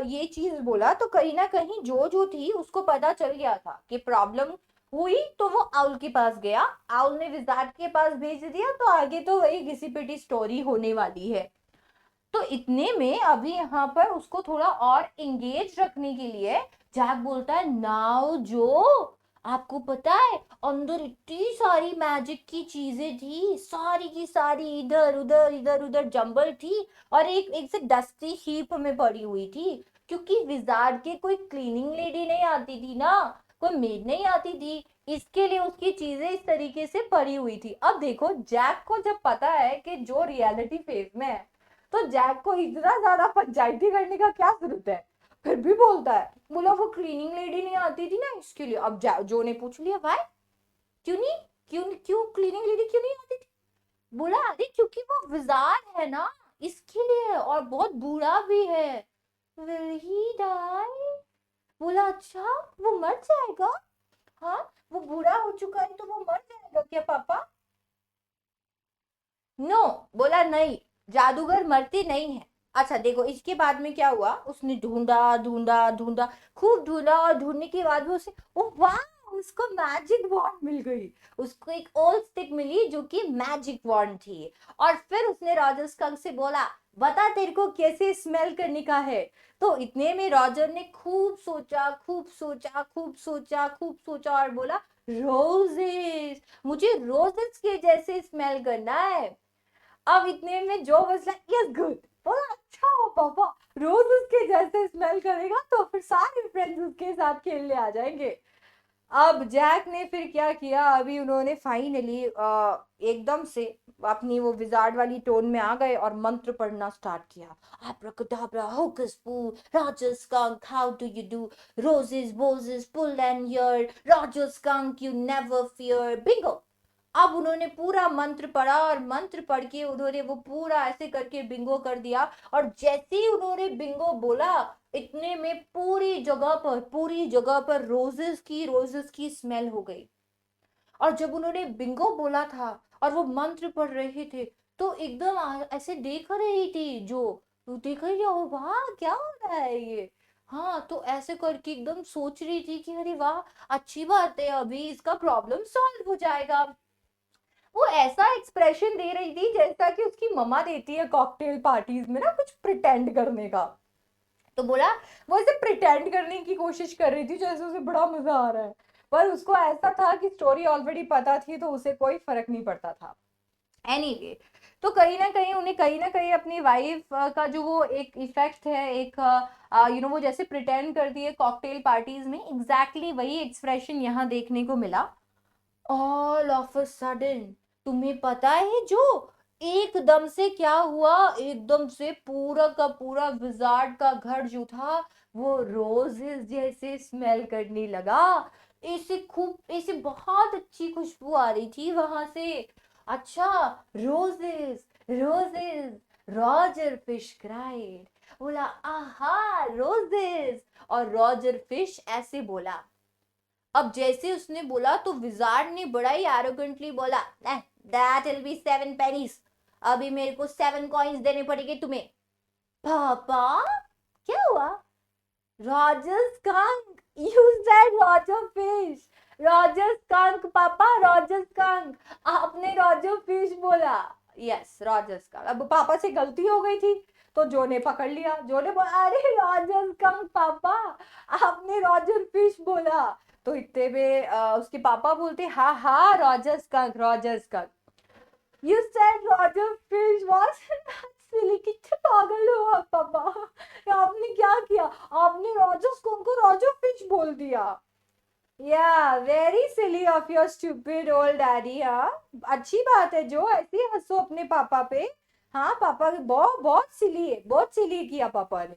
ये चीज बोला, तो कहीं ना कहीं जो थी उसको पता चल गया था कि प्रॉब्लम हुई, तो वो आउल के पास गया, आउल ने विजार्ड के पास भेज दिया, तो आगे तो वही घिसी पिटी स्टोरी होने वाली है। तो इतने में अभी यहाँ पर उसको थोड़ा और एंगेज रखने के लिए जैक बोलता है, नाउ जो आपको पता है अंदर इतनी सारी मैजिक की चीजें थी, सारी की सारी इधर उधर जंबल थी, और एक से डस्टी हीप में पड़ी हुई थी, क्योंकि विजार्ड के कोई क्लीनिंग लेडी नहीं आती थी ना, कोई मेड नहीं आती थी, इसके लिए उसकी चीजें इस तरीके से पड़ी हुई थी। अब देखो जैक को जब पता है कि जो रियलिटी फेज में है, तो जैक को इतना ज्यादा पंचायती करने का क्या जरूरत है, फिर भी बोलता है, बोला वो क्लीनिंग लेडी नहीं आती थी ना इसके लिए। अब जो ने पूछ लिया, भाई क्यों नहीं, क्यों क्लीनिंग लेडी क्यों नहीं आती थी? बोला अरे क्योंकि वो विजार्ड है ना, इसके लिए, और बहुत बूढ़ा भी है। Will he die? बोला अच्छा, वो मर जाएगा? हाँ, वो बूढ़ा हो चुका है तो वो मर जाएगा क्या पापा? नो, बोला नहीं, जादूगर मरते नहीं है। अच्छा देखो इसके बाद में क्या हुआ, उसने ढूंढा ढूंढा ढूंढा, खूब ढूंढा, और ढूंढने के बाद में उसे, ओ वाह, उसको मैजिक वॉन्ड मिल गई, उसको एक ओल्ड स्टिक मिली जो कि मैजिक वॉन्ड थी। और फिर उसने रॉजर स्कंक से बोला, बता तेरे को कैसे स्मेल करने का है। तो इतने में रॉजर ने खूब सोचा, खूब सोचा, खूब सोचा, खूब सोचा और बोला, रोजेस, मुझे रोजेस के जैसे स्मेल करना है। अब इतने में जो वाज लाइक, यस गुड, बोला अच्छा हो पापा, रोज उसके जैसे स्मेल करेगा तो फिर सारे फ्रेंड्स उसके साथ खेलने आ जाएंगे। अब जैक ने फिर क्या किया, अभी उन्होंने फाइनली एकदम से अपनी वो विजार्ड वाली टोन में आ गए और मंत्र पढ़ना स्टार्ट किया। Abracadabra, hocus pocus, Roger Skunk, how do you do? Roses, roses, pull and ear, Roger Skunk, you never fear. Bingo! अब उन्होंने पूरा मंत्र पढ़ा और मंत्र पढ़ के उन्होंने वो पूरा ऐसे करके बिंगो कर दिया। और जैसे ही उन्होंने बिंगो बोला, इतने में पूरी जगह पर रोजेस की स्मेल हो गई। और जब उन्होंने बिंगो बोला था और वो मंत्र पढ़ रहे थे, तो एकदम ऐसे देख रही थी, जो तो देख रही हो, वाह क्या हो रहा है ये। हाँ, तो ऐसे करके एकदम सोच रही थी कि अरे वाह, अच्छी बात है, अभी इसका प्रॉब्लम सॉल्व हो जाएगा। वो ऐसा एक्सप्रेशन दे रही थी जैसा कि उसकी मम्मा देती है कॉकटेल पार्टीज में ना, कुछ प्रिटेंड करने का। तो बोला, वो ऐसे प्रिटेंड करने की कोशिश कर रही थी जैसे उसे बड़ा मजा आ रहा है, पर उसको ऐसा था कि स्टोरी ऑलरेडी पता थी तो उसे कोई फर्क नहीं पड़ता था। एनीवे तो कहीं ना कहीं उन्हें कहीं ना कहीं अपनी वाइफ का जो वो एक इफेक्ट है, एक वो जैसे प्रिटेंड करती है कॉकटेल पार्टीज में, एग्जैक्टली वही एक्सप्रेशन यहाँ देखने को मिला। ऑल ऑफ अ सडन, तुम्हें पता है जो एकदम से क्या हुआ, एकदम से पूरा का पूरा विजार्ड का घर जो था वो रोजेस जैसे स्मेल करने लगा। ऐसे बहुत अच्छी खुशबू आ रही थी वहां से। अच्छा, roses, roses, Roger fish cried, बोला आहा रोजेस। और रॉजर फिश ऐसे बोला। अब जैसे उसने बोला तो विजार्ड ने बड़ा ही एरोगेंटली बोला, दैट विल बी 7 पेनीज, अभी मेरे को 7 कॉइन्स देने पड़ेंगे तुम्हें। पापा, क्या हुआ? Roger skunk, you said Roger fish, Roger skunk पापा, रॉजर स्कंक, आपने रॉजर फिश बोला। Yes, Roger skunk. अब पापा से गलती हो गई थी तो जो ने पकड़ लिया, जो ने बोला, अरे रॉजर स्कंक पापा, आपने रॉजर फिश बोला। तो इतने में उसके पापा बोलते, हाँ हाँ Roger skunk, Roger skunk. You said Roger fish, what silly, कितने पागल हो आप पापा, आपने क्या किया, आपने रॉजर स्कंक को रॉजर फिश बोल दिया। या very silly of your stupid old daddy. हाँ, अच्छी बात है जो, ऐसे ही हंसो अपने पापा पे। हाँ, पापा बहुत बहुत सिली है, बहुत सिली किया पापा ने।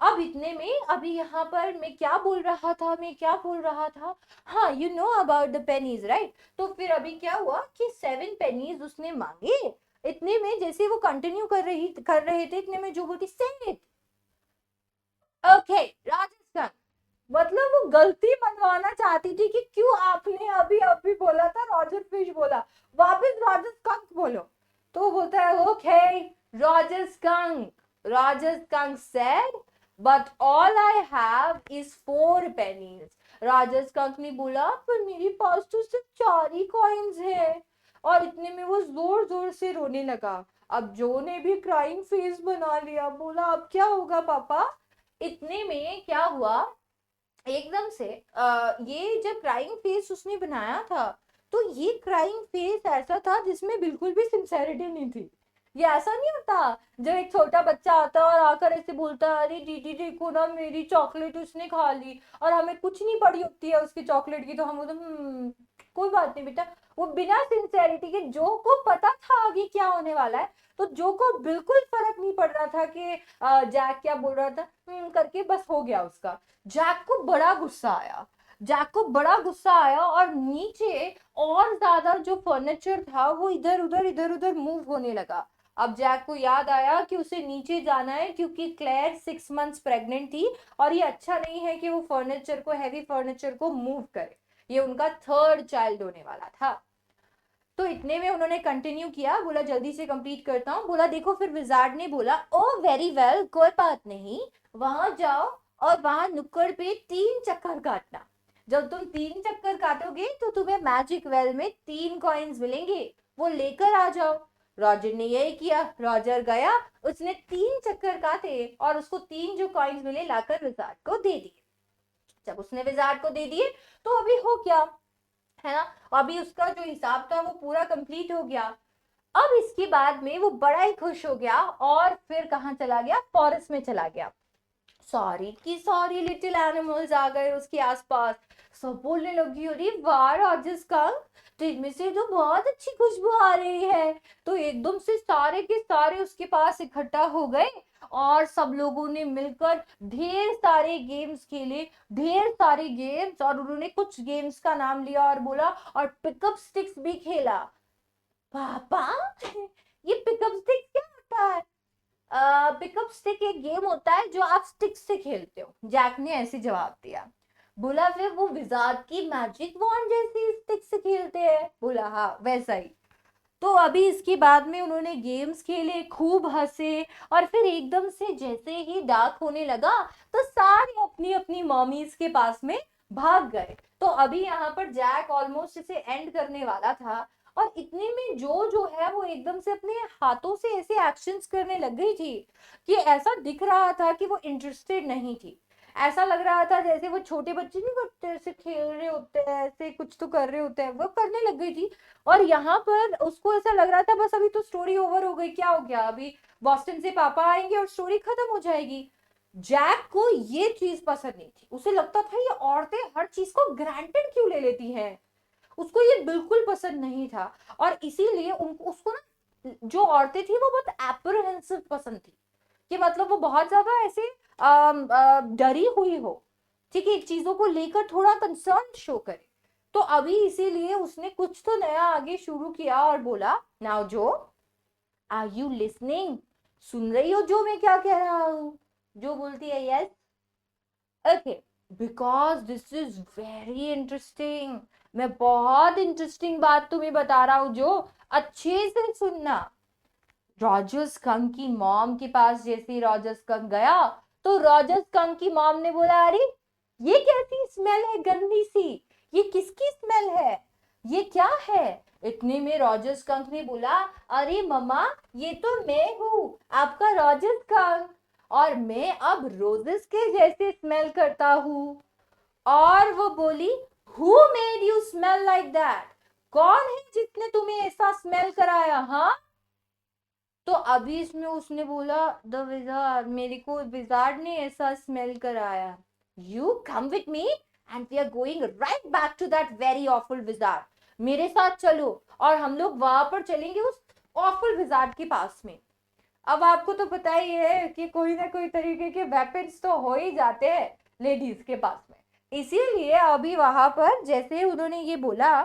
अब इतने में अभी यहाँ पर मैं क्या बोल रहा था, हाँ, you know about the pennies right. तो फिर अभी क्या हुआ कि 7 पेनीज उसने मांगे। इतने में जैसे वो कंटिन्यू कर रहे थे, इतने में जो बोलती, सेट ओके राजस्थान, मतलब वो गलती मनवाना चाहती थी कि क्यों आपने अभी अभी बोला था रॉजर फिश बोला, वापस रॉजर स्कंक बोलो। तो वो बोलता है, okay Roger skunk, Roger skunk said, but all I have is 4 pennies. Roger skunk ने बोला, पर मेरे पास तो सिर्फ 4 ही कॉइन्स है। और इतने में वो जोर जोर से रोने लगा। अब जो ने भी क्राइंग फेस बना लिया, बोला अब क्या होगा पापा। इतने में क्या हुआ, एकदम से ये जब क्राइंग फेस उसने बनाया था, तो ये क्राइंग फेस ऐसा था जिसमें बिल्कुल भी सिंसेरिटी नहीं थी। ये ऐसा नहीं होता जब एक छोटा बच्चा आता है और आकर ऐसे बोलता है, अरे दीदी देखो ना मेरी चॉकलेट उसने खा ली, और हमें कुछ नहीं पड़ी होती है उसकी चॉकलेट की, तो हम बोलते कोई बात नहीं बेटा। वो बिना सिंसेरिटी के, जो को पता था आगे क्या होने वाला है, तो जो को बिल्कुल फर्क नहीं पड़ रहा था कि जैक क्या बोल रहा था, करके बस हो गया उसका। जैक को बड़ा गुस्सा आया, जैक को बड़ा गुस्सा आया और नीचे और ज्यादा जो फर्नीचर था वो इधर उधर मूव होने लगा। अब जैक को याद आया कि उसे नीचे जाना है क्योंकि क्लेयर 6 मंथ्स प्रेग्नेंट थी, और ये अच्छा नहीं है कि वो फर्नीचर को, हैवी फर्नीचर को मूव करे। ये उनका 3rd चाइल्ड होने वाला था। तो इतने में उन्होंने कंटिन्यू किया, बोला जल्दी से कंप्लीट करता हूँ। बोला देखो, फिर विजार्ड ने बोला, ओ वेरी वेल, कोई बात नहीं, वहां जाओ और वहां नुक्कड़ पे 3 चक्कर काटना। जब तुम 3 चक्कर काटोगे तो तुम्हें मैजिक वेल में 3 कॉइन्स मिलेंगे, वो लेकर आ जाओ। रॉजर ने यही किया। रॉजर गया, उसने 3 चक्कर काटे और उसको 3 जो कॉइन्स मिले लाकर विजार्ड को दे दिए। जब उसने विजार्ड को दे दिए तो अभी हो क्या है ना, अभी उसका जो हिसाब था वो पूरा कंप्लीट हो गया। अब इसके बाद में वो बड़ा ही खुश हो गया और फिर कहाँ चला गया, फॉरेस्ट में चला गया। सारी लिटिल एनिमल्स आ गए उसके आसपास। सब बोलने लगी, अरे वाह राजस कंक, तुझमें से तो बहुत अच्छी खुशबू आ रही है। तो एकदम से सारे के सारे उसके पास इकट्ठा हो गए और सब लोगों ने मिलकर ढेर सारे गेम्स खेले, ढेर सारे गेम्स, और उन्होंने कुछ गेम्स का नाम लिया और बोला, और पिकअप स्टिक्स भी खेला। पापा ये पिकअप स्टिक्स क्या होता है? पिकअप स्टिक एक गेम होता है जो आप स्टिक से खेलते हो, जैक ने ऐसे जवाब दिया। बोला फिर वो विजार्ड की मैजिक वॉन्ड जैसी स्टिक से खेलते हैं? बोला हाँ वैसा ही। तो अभी इसके बाद में उन्होंने गेम्स खेले, खूब हंसे, और फिर एकदम से जैसे ही डार्क होने लगा तो सारे अपनी अपनी मॉमीज के पास में भाग गए। तो अभी यहाँ पर जैक ऑलमोस्ट इसे एंड करने वाला था, और इतने में जो जो है वो एकदम से अपने हाथों से ऐसे एक्शंस करने लग गई थी कि ऐसा दिख रहा था कि वो इंटरेस्टेड नहीं थी। ऐसा लग रहा था जैसे वो छोटे बच्चे नहीं करते, ऐसे खेल रहे होते हैं, ऐसे कुछ तो कर रहे होते हैं, वो करने लग गई थी। और यहाँ पर उसको ऐसा लग रहा था बस अभी तो स्टोरी ओवर हो गई, क्या हो गया, अभी बॉस्टन से पापा आएंगे और स्टोरी खत्म हो जाएगी। जैक को ये चीज पसंद नहीं थी। उसे लगता था ये औरतें हर चीज को ग्रांटेड क्यों ले लेती हैं, उसको ये बिल्कुल पसंद नहीं था। और इसीलिए उसको ना जो औरतें थी वो बहुत एप्रीहेंसिव पसंद थी, कि मतलब वो बहुत ज्यादा ऐसे डरी हुई हो, ठीक है, चीजों को लेकर थोड़ा कंसर्न शो करे। तो अभी इसीलिए उसने कुछ तो नया आगे शुरू किया और बोला, नाउ जो, आर यू लिसनिंग? सुन रही हो जो मैं क्या कह रहा हूँ? जो बोलती है yes. Okay, because this is very interesting. मैं बहुत इंटरेस्टिंग बात तुम्हें बता रहा हूँ, जो अच्छे से सुनना। रॉजर स्कंक की मॉम के पास जैसे ही रॉजर स्कंक गया तो रॉजर स्कंक की मॉम ने बोला, अरे ये कैसी स्मेल है गंदी सी, ये किसकी स्मेल है, ये क्या है? इतने में रॉजर स्कंक ने बोला, अरे मम्मा ये तो मैं हूँ, आपका रॉजर स्कंक, और मैं अब रोजेस के जैसे स्मेल करता हूँ। और वो बोली, who made you smell like that? कौन है जिसने तुम्हें ऐसा स्मेल कराया? हाँ, तो अभी इसमें उसने बोला, द विजार्ड, मेरे को विजार्ड ने ऐसा स्मेल कराया। You come with me and we are going right back to that very awful wizard. मेरे साथ चलो और हम लोग वहां पर चलेंगे उस ऑफुल विजार्ड के पास में। अब आपको तो पता ही है कि कोई ना कोई तरीके के वेपन्स तो हो ही जाते हैं लेडीज के पास में। इसीलिए अभी वहां पर जैसे उन्होंने ये बोला,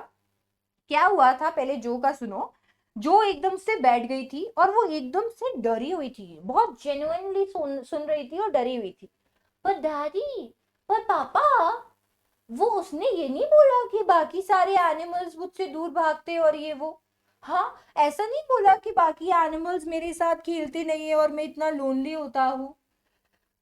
क्या हुआ था पहले जो का सुनो। जो एकदम से बैठ गई थी और वो एकदम से डरी हुई थी, बहुत जेन्युइनली सुन रही थी और डरी हुई थी। पर डैडी, पर पापा, वो उसने ये नहीं बोला कि बाकी सारे एनिमल्स मुझसे दूर भागते और ये वो। हाँ, ऐसा नहीं बोला कि बाकी एनिमल्स मेरे साथ खेलते नहीं है और मैं इतना लोनली होता हूँ।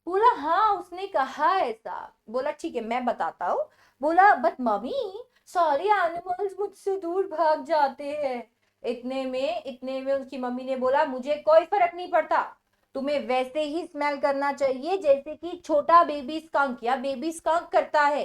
बोला हाँ उसने कहा ऐसा। बोला ठीक है मैं बताता हूँ। बोला बट मम्मी, सारे एनिमल्स मुझसे दूर भाग जाते हैं। इतने में उसकी मम्मी ने बोला, मुझे कोई फर्क नहीं पड़ता, तुम्हें वैसे ही स्मेल करना चाहिए जैसे कि छोटा बेबी स्कंक या बेबी स्कंक करता है।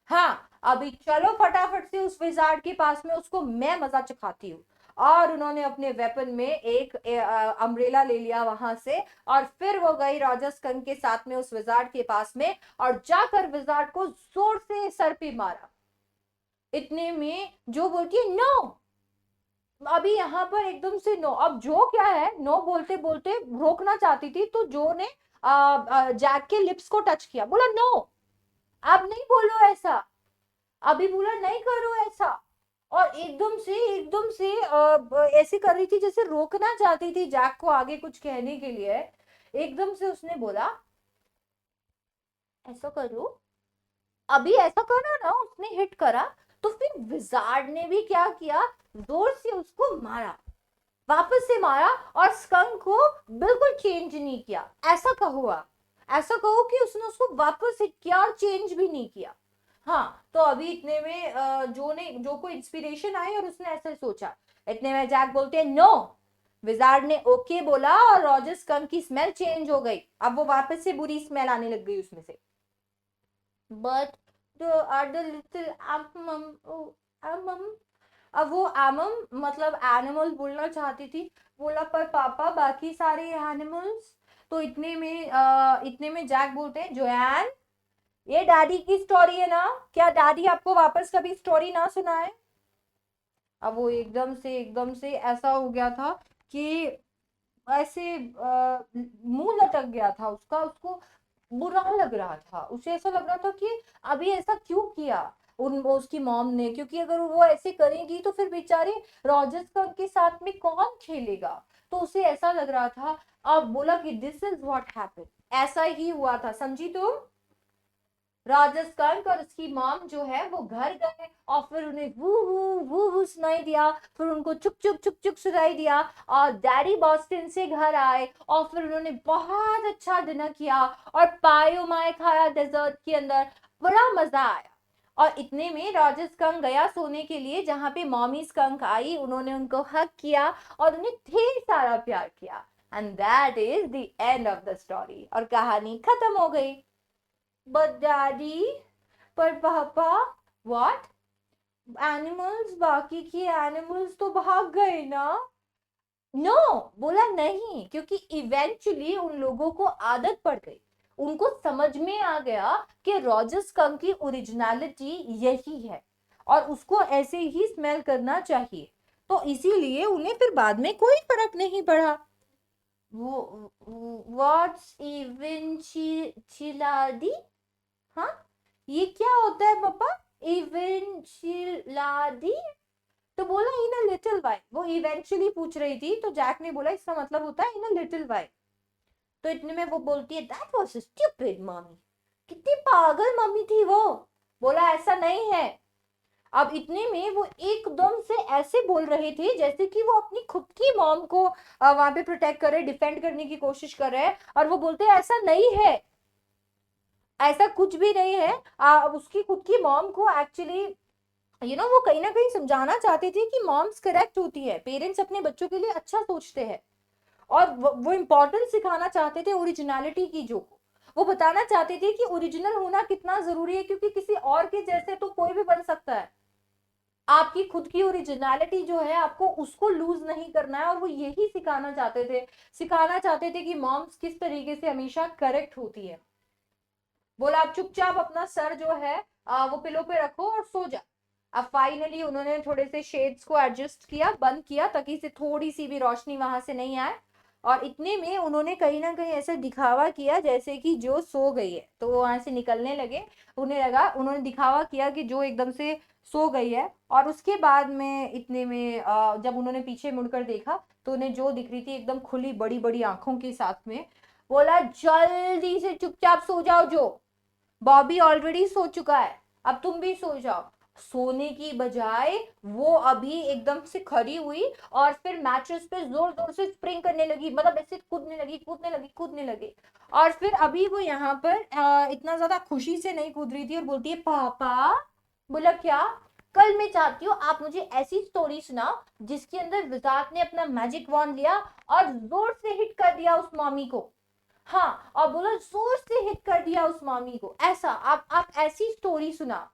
हाँ, अभी चलो फटाफट से उस विजार्ड के पास में, उसको मैं मजा चखाती हूँ। और उन्होंने अपने वेपन में एक अम्ब्रेला ले लिया वहां से, और फिर वो गई रॉजर स्कंक के साथ में उस विजार्ड के पास में, और जाकर विजार्ड को जोर से सर पे मारा। इतने में जो बोलती है नो, अभी यहाँ पर एकदम से नो। अब जो क्या है, नो बोलते बोलते रोकना चाहती थी, तो जो ने जैक के लिप्स को टच किया, बोला नो, आप नहीं बोलो ऐसा। अभी बोला नहीं करो ऐसा, और एकदम से ऐसे कर रही थी जैसे रोकना चाहती थी जैक को आगे कुछ कहने के लिए। एकदम से उसने बोला, ऐसा करो, अभी ऐसा करो ना, उसने हिट करा। तो फिर विजार्ड ने भी क्या किया, जोर से उसको मारा, वापस से मारा, और स्कंक को बिल्कुल चेंज नहीं किया। ऐसा कहो आप, ऐसा कहो कि उसने उसको वापस हिट किया और चेंज भी नहीं किया। हाँ, तो अभी इतने में जो को इंस्पिरेशन आई और उसने ऐसे सोचा। इतने में जैक बोलते हैं नो। विजार्ड ने ओके बोला और रॉजर स्कंक की स्मेल चेंज हो गई। अब वो वापस से बुरी स्मेल आने लग गई उसमें से। बट द अदर लिटिल आमम, अब वो आमम मतलब एनिमल बोलना चाहती थी। बोला पर पापा बाकी सारे एनिमल्स। तो इतने में जैक बोलते हैं जोएन, ये डैडी की स्टोरी है ना, क्या डैडी आपको वापस कभी स्टोरी ना सुनाए। अब वो एकदम से ऐसा हो गया था कि ऐसे मुंह लटक गया था उसका, उसको बुरा लग रहा था, उसे ऐसा लग रहा था कि अभी ऐसा क्यों किया उसकी मॉम ने, क्योंकि अगर वो ऐसे करेगी तो फिर बेचारे रॉजर्स का उनके साथ में कौन खेलेगा। तो उसे ऐसा लग रहा था। अब बोला कि दिस इज व्हाट हैपेंड, ऐसा ही हुआ था, समझी तुम। राजस्थान और उसकी मॉम जो है वो घर गए और फिर उन्हें वू वू सुनाई दिया, फिर उनको चुक चुक चुक चुक सुनाई दिया। और डैडी बॉस्टन से घर आए और फिर उन्होंने बहुत अच्छा डिनर किया और पाए माए खाया डेजर्ट के अंदर, बड़ा मजा आया। और इतने में रॉजर स्कंक गया सोने के लिए, जहां पे मॉमी स्कंक आई, उन्होंने उनको हक किया और उन्हें ढेर सारा प्यार किया। And that is the end of the story, और कहानी खत्म हो गई। बट डैडी, पर पापा, व्हाट, एनिमल्स, बाकी के एनिमल्स तो भाग गए ना। नो बोला नहीं, क्योंकि इवेंचुअली उन लोगों को आदत पड़ गई, उनको समझ में आ गया कि रॉजर स्कंक की ओरिजिनलिटी यही है और उसको ऐसे ही स्मेल करना चाहिए। तो इसीलिए उन्हें फिर बाद में कोई फर्क नहीं पड़ा। वो व्हाट्स इवेंचुअलिटी, हाँ, ये क्या होता है पापा, इवेंचुअलिटी। तो बोला इन अ लिटिल वाइल, वो इवेंचुअली पूछ रही थी तो जैक ने बोला इसका मतलब होता है इन अ लिटिल वाइल। तो इतने में वो बोलती है दैट वाज स्टूपिड मम्मी, कितनी पागल मम्मी थी वो। बोला ऐसा नहीं है। अब इतने में वो एकदम से ऐसे बोल रहे थे जैसे कि वो अपनी खुद की मॉम को वहां पे प्रोटेक्ट कर रहे, डिफेंड करने की कोशिश कर रहे हैं, और वो बोलते हैं ऐसा नहीं है, ऐसा कुछ भी नहीं है। उसकी खुद की मॉम को एक्चुअली वो कहीं ना कहीं समझाना चाहते थे कि मॉम्स करेक्ट होती है, पेरेंट्स अपने बच्चों के लिए अच्छा सोचते हैं। और वो इंपॉर्टेंस सिखाना चाहते थे ओरिजिनलिटी की, जो वो बताना चाहते थे कि ओरिजिनल होना कितना जरूरी है, क्योंकि किसी और के जैसे तो कोई भी बन सकता है। आपकी खुद की ओरिजिनलिटी जो है आपको उसको लूज नहीं करना है, और वो यही सिखाना चाहते थे कि मॉम्स किस तरीके से हमेशा करेक्ट होती है। बोला आप चुपचाप अपना सर जो है वो पिलो पे रखो और सो जा। अब फाइनली उन्होंने थोड़े से शेड्स को एडजस्ट किया, बंद किया, ताकि से थोड़ी सी भी रोशनी वहां से नहीं आए। और इतने में उन्होंने कहीं ना कहीं ऐसा दिखावा किया जैसे कि जो सो गई है, तो वो वहां से निकलने लगे। उन्हें लगा, उन्होंने दिखावा किया कि जो एकदम से सो गई है। और उसके बाद में इतने में जब उन्होंने पीछे मुड़कर देखा तो उन्हें जो दिख रही थी एकदम खुली बड़ी बड़ी आंखों के साथ में। बोला जल्दी से चुपचाप सो जाओ, जो बॉबी ऑलरेडी सो चुका है, अब तुम भी सो जाओ। सोने की बजाय वो अभी एकदम से खड़ी हुई और फिर मैट्रेस पे जोर जोर से स्प्रिंग करने लगी, मतलब ऐसे कूदने लगी। और फिर अभी वो यहाँ पर इतना ज्यादा खुशी से नहीं कूद रही थी, और बोलती है पापा। बोला क्या, कल मैं चाहती हूँ आप मुझे ऐसी स्टोरी सुनाओ जिसके अंदर विजार्ड ने अपना मैजिक वॉन्ड लिया और जोर से हिट कर दिया उस मॉमी को। हाँ, और बोला जोर से हिट कर दिया उस मामी को, ऐसा आप ऐसी स्टोरी सुना,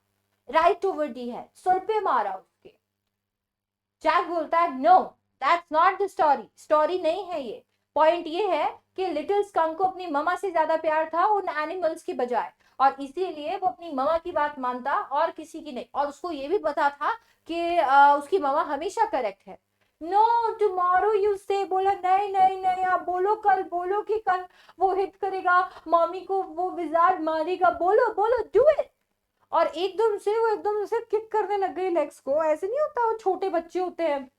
राइट ओवर दी है, सर पे मारा उसके। जैक बोलता है no, that's not the story, story नहीं है ये। पॉइंट ये है कि लिटिल स्कंक को अपनी ममा से ज्यादा प्यार था उन एनिमल्स की बजाय, और इसीलिए वो अपनी ममा की बात मानता और किसी की नहीं। और उसको ये भी पता था कि उसकी ममा हमेशा करेक्ट है। नो टुमारो यू से, बोला नहीं नहीं नहीं, आप बोलो कल, बोलो कि कल वो हिट करेगा मम्मी को, वो विजार्ड मारेगा, बोलो बोलो, डू इट। और एकदम से किक करने लग गई लेग्स को, ऐसे नहीं होता, वो छोटे बच्चे होते हैं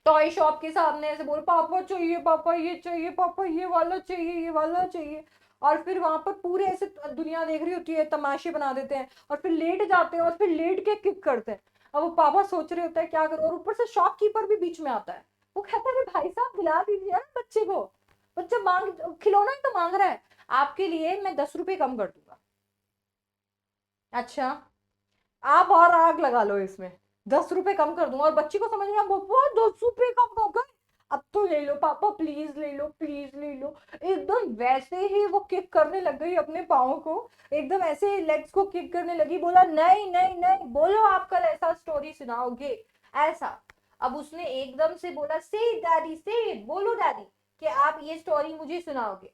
टॉय शॉप के सामने ऐसे बोल, पापा चाहिए, पापा ये चाहिए, पापा ये वाला चाहिए, ये वाला चाहिए। और फिर वहां पर पूरे ऐसे दुनिया देख रही होती है, तमाशे बना देते हैं, और फिर लेट जाते हैं और फिर लेट के किक करते हैं। अब वो पापा सोच रहे होते हैं क्या करो, और ऊपर से शॉपकीपर भी बीच में आता है। वो कहता है भाई साहब दिला दीजिए ना बच्चे को, बच्चा मांग, खिलौना ही तो मांग रहा है, आपके लिए मैं 10 रुपए कम कर दूंगा। अच्छा, आप और आग लगा लो इसमें, 10 रुपए कम कर दूंगा। और बच्ची को समझ में आया, पापा 10 रुपए कम हो गए, अब तो ले लो पापा, प्लीज ले लो, प्लीज ले लो। एकदम वैसे ही वो किक करने लग गई अपने पाँव को, एकदम ऐसे लेग्स को किक करने लगी। बोला नहीं नहीं नहीं, बोलो आप कल ऐसा स्टोरी सुनाओगे ऐसा। अब उसने एकदम से बोला से डैडी से, बोलो डैडी कि आप ये स्टोरी मुझे सुनाओगे।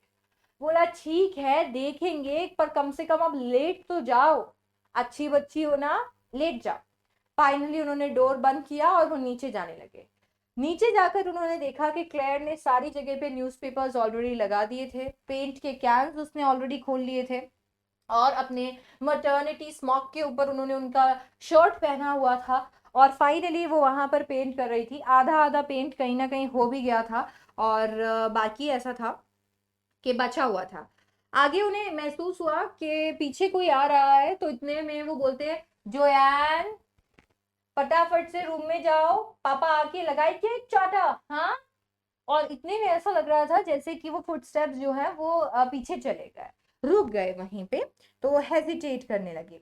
बोला ठीक है देखेंगे, पर कम से कम अब लेट तो जाओ, अच्छी बच्ची हो ना, लेट जाओ। फाइनली उन्होंने डोर बंद किया और वो नीचे जाने लगे। नीचे जाकर उन्होंने देखा कि क्लेयर ने सारी जगह पे न्यूज़पेपर्स ऑलरेडी लगा दिए थे, पेंट के कैन्स उसने ऑलरेडी खोल लिए थे, और अपने मटर्निटी स्मॉक के ऊपर उन्होंने उनका शर्ट पहना हुआ था। और फाइनली वो वहां पर पेंट कर रही थी। आधा आधा पेंट कहीं ना कहीं हो भी गया था, और बाकी ऐसा था कि बचा हुआ था। आगे उन्हें महसूस हुआ कि पीछे कोई आ रहा है, तो इतने में वो बोलते हैं जोयान फटाफट से रूम में जाओ, पापा आके लगाए केक चाटा। हाँ। और इतने में ऐसा लग रहा था जैसे कि वो फुटस्टेप्स जो है वो पीछे चले गए, रुक गए वहीं पे, तो हेजिटेट करने लगे।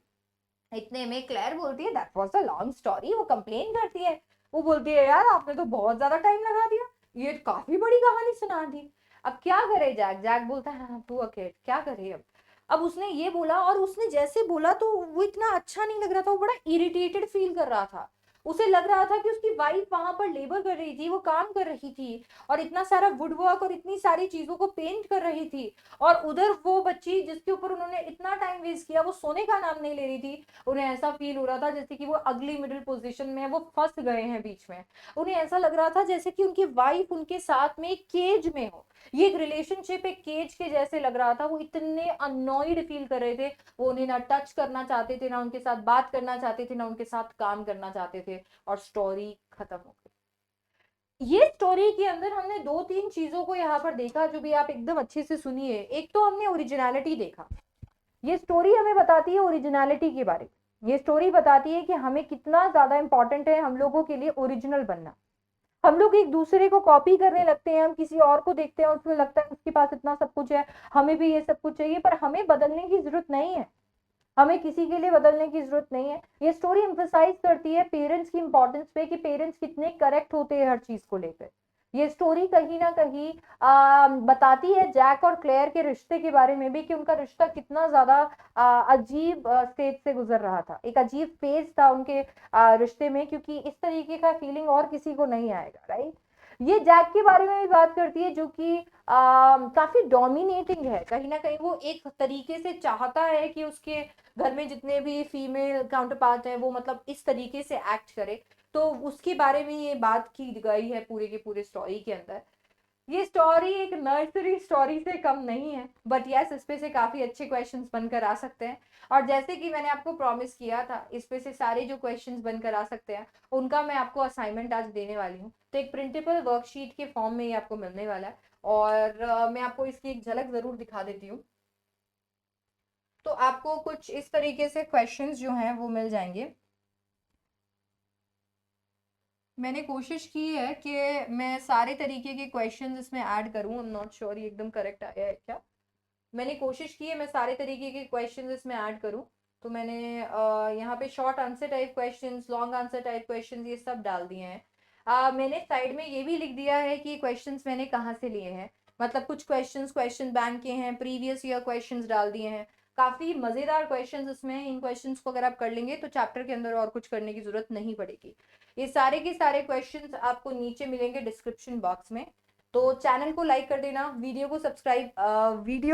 इतने में क्लेयर बोलती है that was a long story, वो कंप्लेन करती है। वो बोलती है यार आपने तो बहुत ज्यादा टाइम लगा दिया, ये काफी बड़ी कहानी सुना दी। अब क्या करे जैक, जैक बोलता है हाँ तू अकेले क्या करे अब उसने ये बोला, और उसने जैसे बोला तो वो इतना अच्छा नहीं लग रहा था, वो बड़ा इरिटेटेड फील कर रहा था। उसे लग रहा था कि उसकी वाइफ वहां पर लेबर कर रही थी, वो काम कर रही थी, और इतना सारा वुड वर्क और इतनी सारी चीजों को पेंट कर रही थी, और उधर वो बच्ची जिसके ऊपर उन्होंने इतना टाइम वेस्ट किया वो सोने का नाम नहीं ले रही थी। उन्हें ऐसा फील हो रहा था जैसे कि वो अगली मिडिल पोजीशन में है, वो फंस गए हैं बीच में। उन्हें ऐसा लग रहा था जैसे कि उनकी वाइफ उनके साथ में एक केज में हो, ये एक रिलेशनशिप एक केज के जैसे लग रहा था। वो इतने अनॉइड फील कर रहे थे, वो उन्हें ना टच करना चाहते थे, ना उनके साथ बात करना चाहते थे, ना उनके साथ काम करना चाहते थे। और स्टोरी खत्म हो गई। ये स्टोरी के अंदर हमने दो तीन चीजों को यहाँ पर देखा, जो भी आप एकदम अच्छे से सुनिए। एक तो हमने ओरिजिनलिटी देखा, ये स्टोरी हमें बताती है ओरिजिनलिटी के बारे में। ये स्टोरी बताती है कि हमें कितना ज्यादा इंपॉर्टेंट है हम लोगों के लिए ओरिजिनल बनना। हम लोग एक दूसरे को कॉपी करने लगते हैं, हम किसी और को देखते हैं उसमें लगता है उसके पास इतना सब कुछ है, हमें भी ये सब कुछ चाहिए, पर हमें बदलने की जरूरत नहीं है, हमें किसी के लिए बदलने की जरूरत नहीं है। ये स्टोरी एम्फसाइज करती है पेरेंट्स की इंपॉर्टेंस पे, कि पेरेंट्स कितने करेक्ट होते हैं हर चीज को लेकर। ये स्टोरी कहीं ना कहीं बताती है जैक और क्लेयर के रिश्ते के बारे में भी, कि उनका रिश्ता कितना ज्यादा अजीब स्टेज से गुजर रहा था, एक अजीब फेज था उनके रिश्ते में, क्योंकि इस तरीके का फीलिंग और किसी को नहीं आएगा, राइट। ये जैक के बारे में भी बात करती है, जो कि काफी डोमिनेटिंग है, कहीं ना कहीं वो एक तरीके से चाहता है कि उसके घर में जितने भी फीमेल काउंटर पार्ट है वो मतलब इस तरीके से एक्ट करे। तो उसके बारे में ये बात की गई है पूरे के पूरे स्टोरी के अंदर। ये स्टोरी एक नर्सरी स्टोरी से कम नहीं है, बट यस इस पे से काफी अच्छे क्वेश्चंस बनकर आ सकते हैं। और जैसे कि मैंने आपको प्रॉमिस किया था, इस पे से सारे जो क्वेश्चंस बनकर आ सकते हैं उनका मैं आपको असाइनमेंट आज देने वाली हूँ। तो एक प्रिंटेबल वर्कशीट के फॉर्म में ये आपको मिलने वाला है, और मैं आपको इसकी एक झलक जरूर दिखा देती हूँ। तो आपको कुछ इस तरीके से क्वेश्चंस जो हैं वो मिल जाएंगे। मैंने कोशिश की है कि मैं सारे तरीके के क्वेश्चंस इसमें ऐड करूं। आई एम नॉट श्योर ये एकदम करेक्ट आया है क्या। मैंने कोशिश की है मैं सारे तरीके के क्वेश्चंस इसमें ऐड करूं। तो मैंने यहाँ पे short answer type questions, long answer type questions, ये सब डाल दिए हैं। मैंने साइड में ये भी लिख दिया है कि क्वेश्चंस मैंने कहाँ से लिए हैं। मतलब कुछ क्वेश्चंस क्वेश्चन बैंक के हैं, प्रीवियस ईयर क्वेश्चंस डाल दिए हैं। काफी मजेदार क्वेश्चंस इसमें हैं। इन क्वेश्चंस को अगर आप कर लेंगे तो चैप्टर के अंदर और कुछ करने की जरूरत नहीं पड़ेगी। ये सारे के सारे क्वेश्चंस आपको नीचे मिलेंगे डिस्क्रिप्शन बॉक्स में। तो चैनल को लाइक कर देना, वीडियो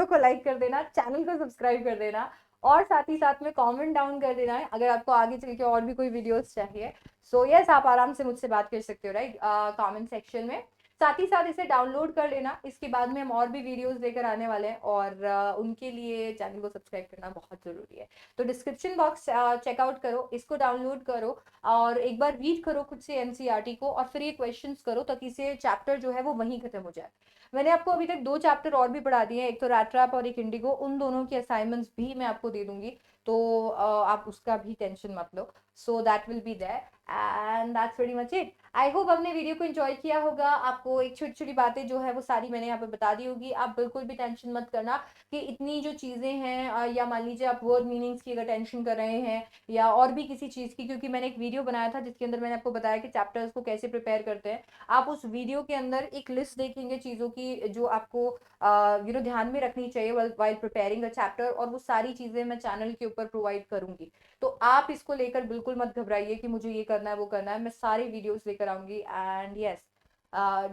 को लाइक कर देना, चैनल को सब्सक्राइब कर देना, और साथ ही साथ में कमेंट डाउन कर देना है अगर आपको आगे चल के और भी कोई वीडियोस चाहिए। सो यस आप आराम से मुझसे बात कर सकते हो, राइट, कमेंट सेक्शन में। साथ ही साथ इसे डाउनलोड कर लेना, इसके बाद में हम और भी वीडियोस लेकर आने वाले हैं, और उनके लिए चैनल को सब्सक्राइब करना बहुत जरूरी है। तो डिस्क्रिप्शन बॉक्स चेकआउट करो, इसको डाउनलोड करो, और एक बार रीड करो खुद से एनसीईआरटी को, और फिर ये क्वेश्चंस करो ताकि से चैप्टर जो है वो वहीं खत्म हो जाए। मैंने आपको अभी तक 2 चैप्टर और भी पढ़ा दिए हैं, एक तो रैट ट्रैप और एक इंडिगो। उन दोनों के असाइनमेंट्स भी मैं आपको दे दूंगी, तो आप उसका भी टेंशन मत लो। So that will be there and that's very much it. I hope आपने वीडियो को एंजॉय किया होगा, आपको एक छोटी छोटी बातें जो है वो सारी मैंने यहाँ पे बता दी होगी। आप बिल्कुल भी टेंशन मत करना कि इतनी जो चीज़ें हैं या मान लीजिए आप वर्ड मीनिंग्स की अगर टेंशन कर रहे हैं या और भी किसी चीज़ की, क्योंकि मैंने एक वीडियो बनाया था जिसके अंदर मैंने आपको बताया कि चैप्टर्स को कैसे प्रिपेयर करते हैं। आप उस वीडियो के अंदर एक लिस्ट देखेंगे चीज़ों की जो आपको ध्यान में रखनी चाहिए वाइल प्रिपेयरिंग अ चैप्टर, और वो सारी चीज़ें मैं चैनल के ऊपर प्रोवाइड करूंगी। तो आप इसको लेकर बिल्कुल मत घबराइए कि मुझे ये करना है वो करना है, मैं सारे वीडियोस लेकर आऊंगी। And yes,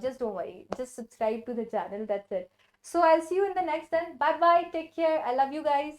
just don't worry, just subscribe to the channel, that's it. So I'll see you in the next one. Bye bye, take care, I love you guys.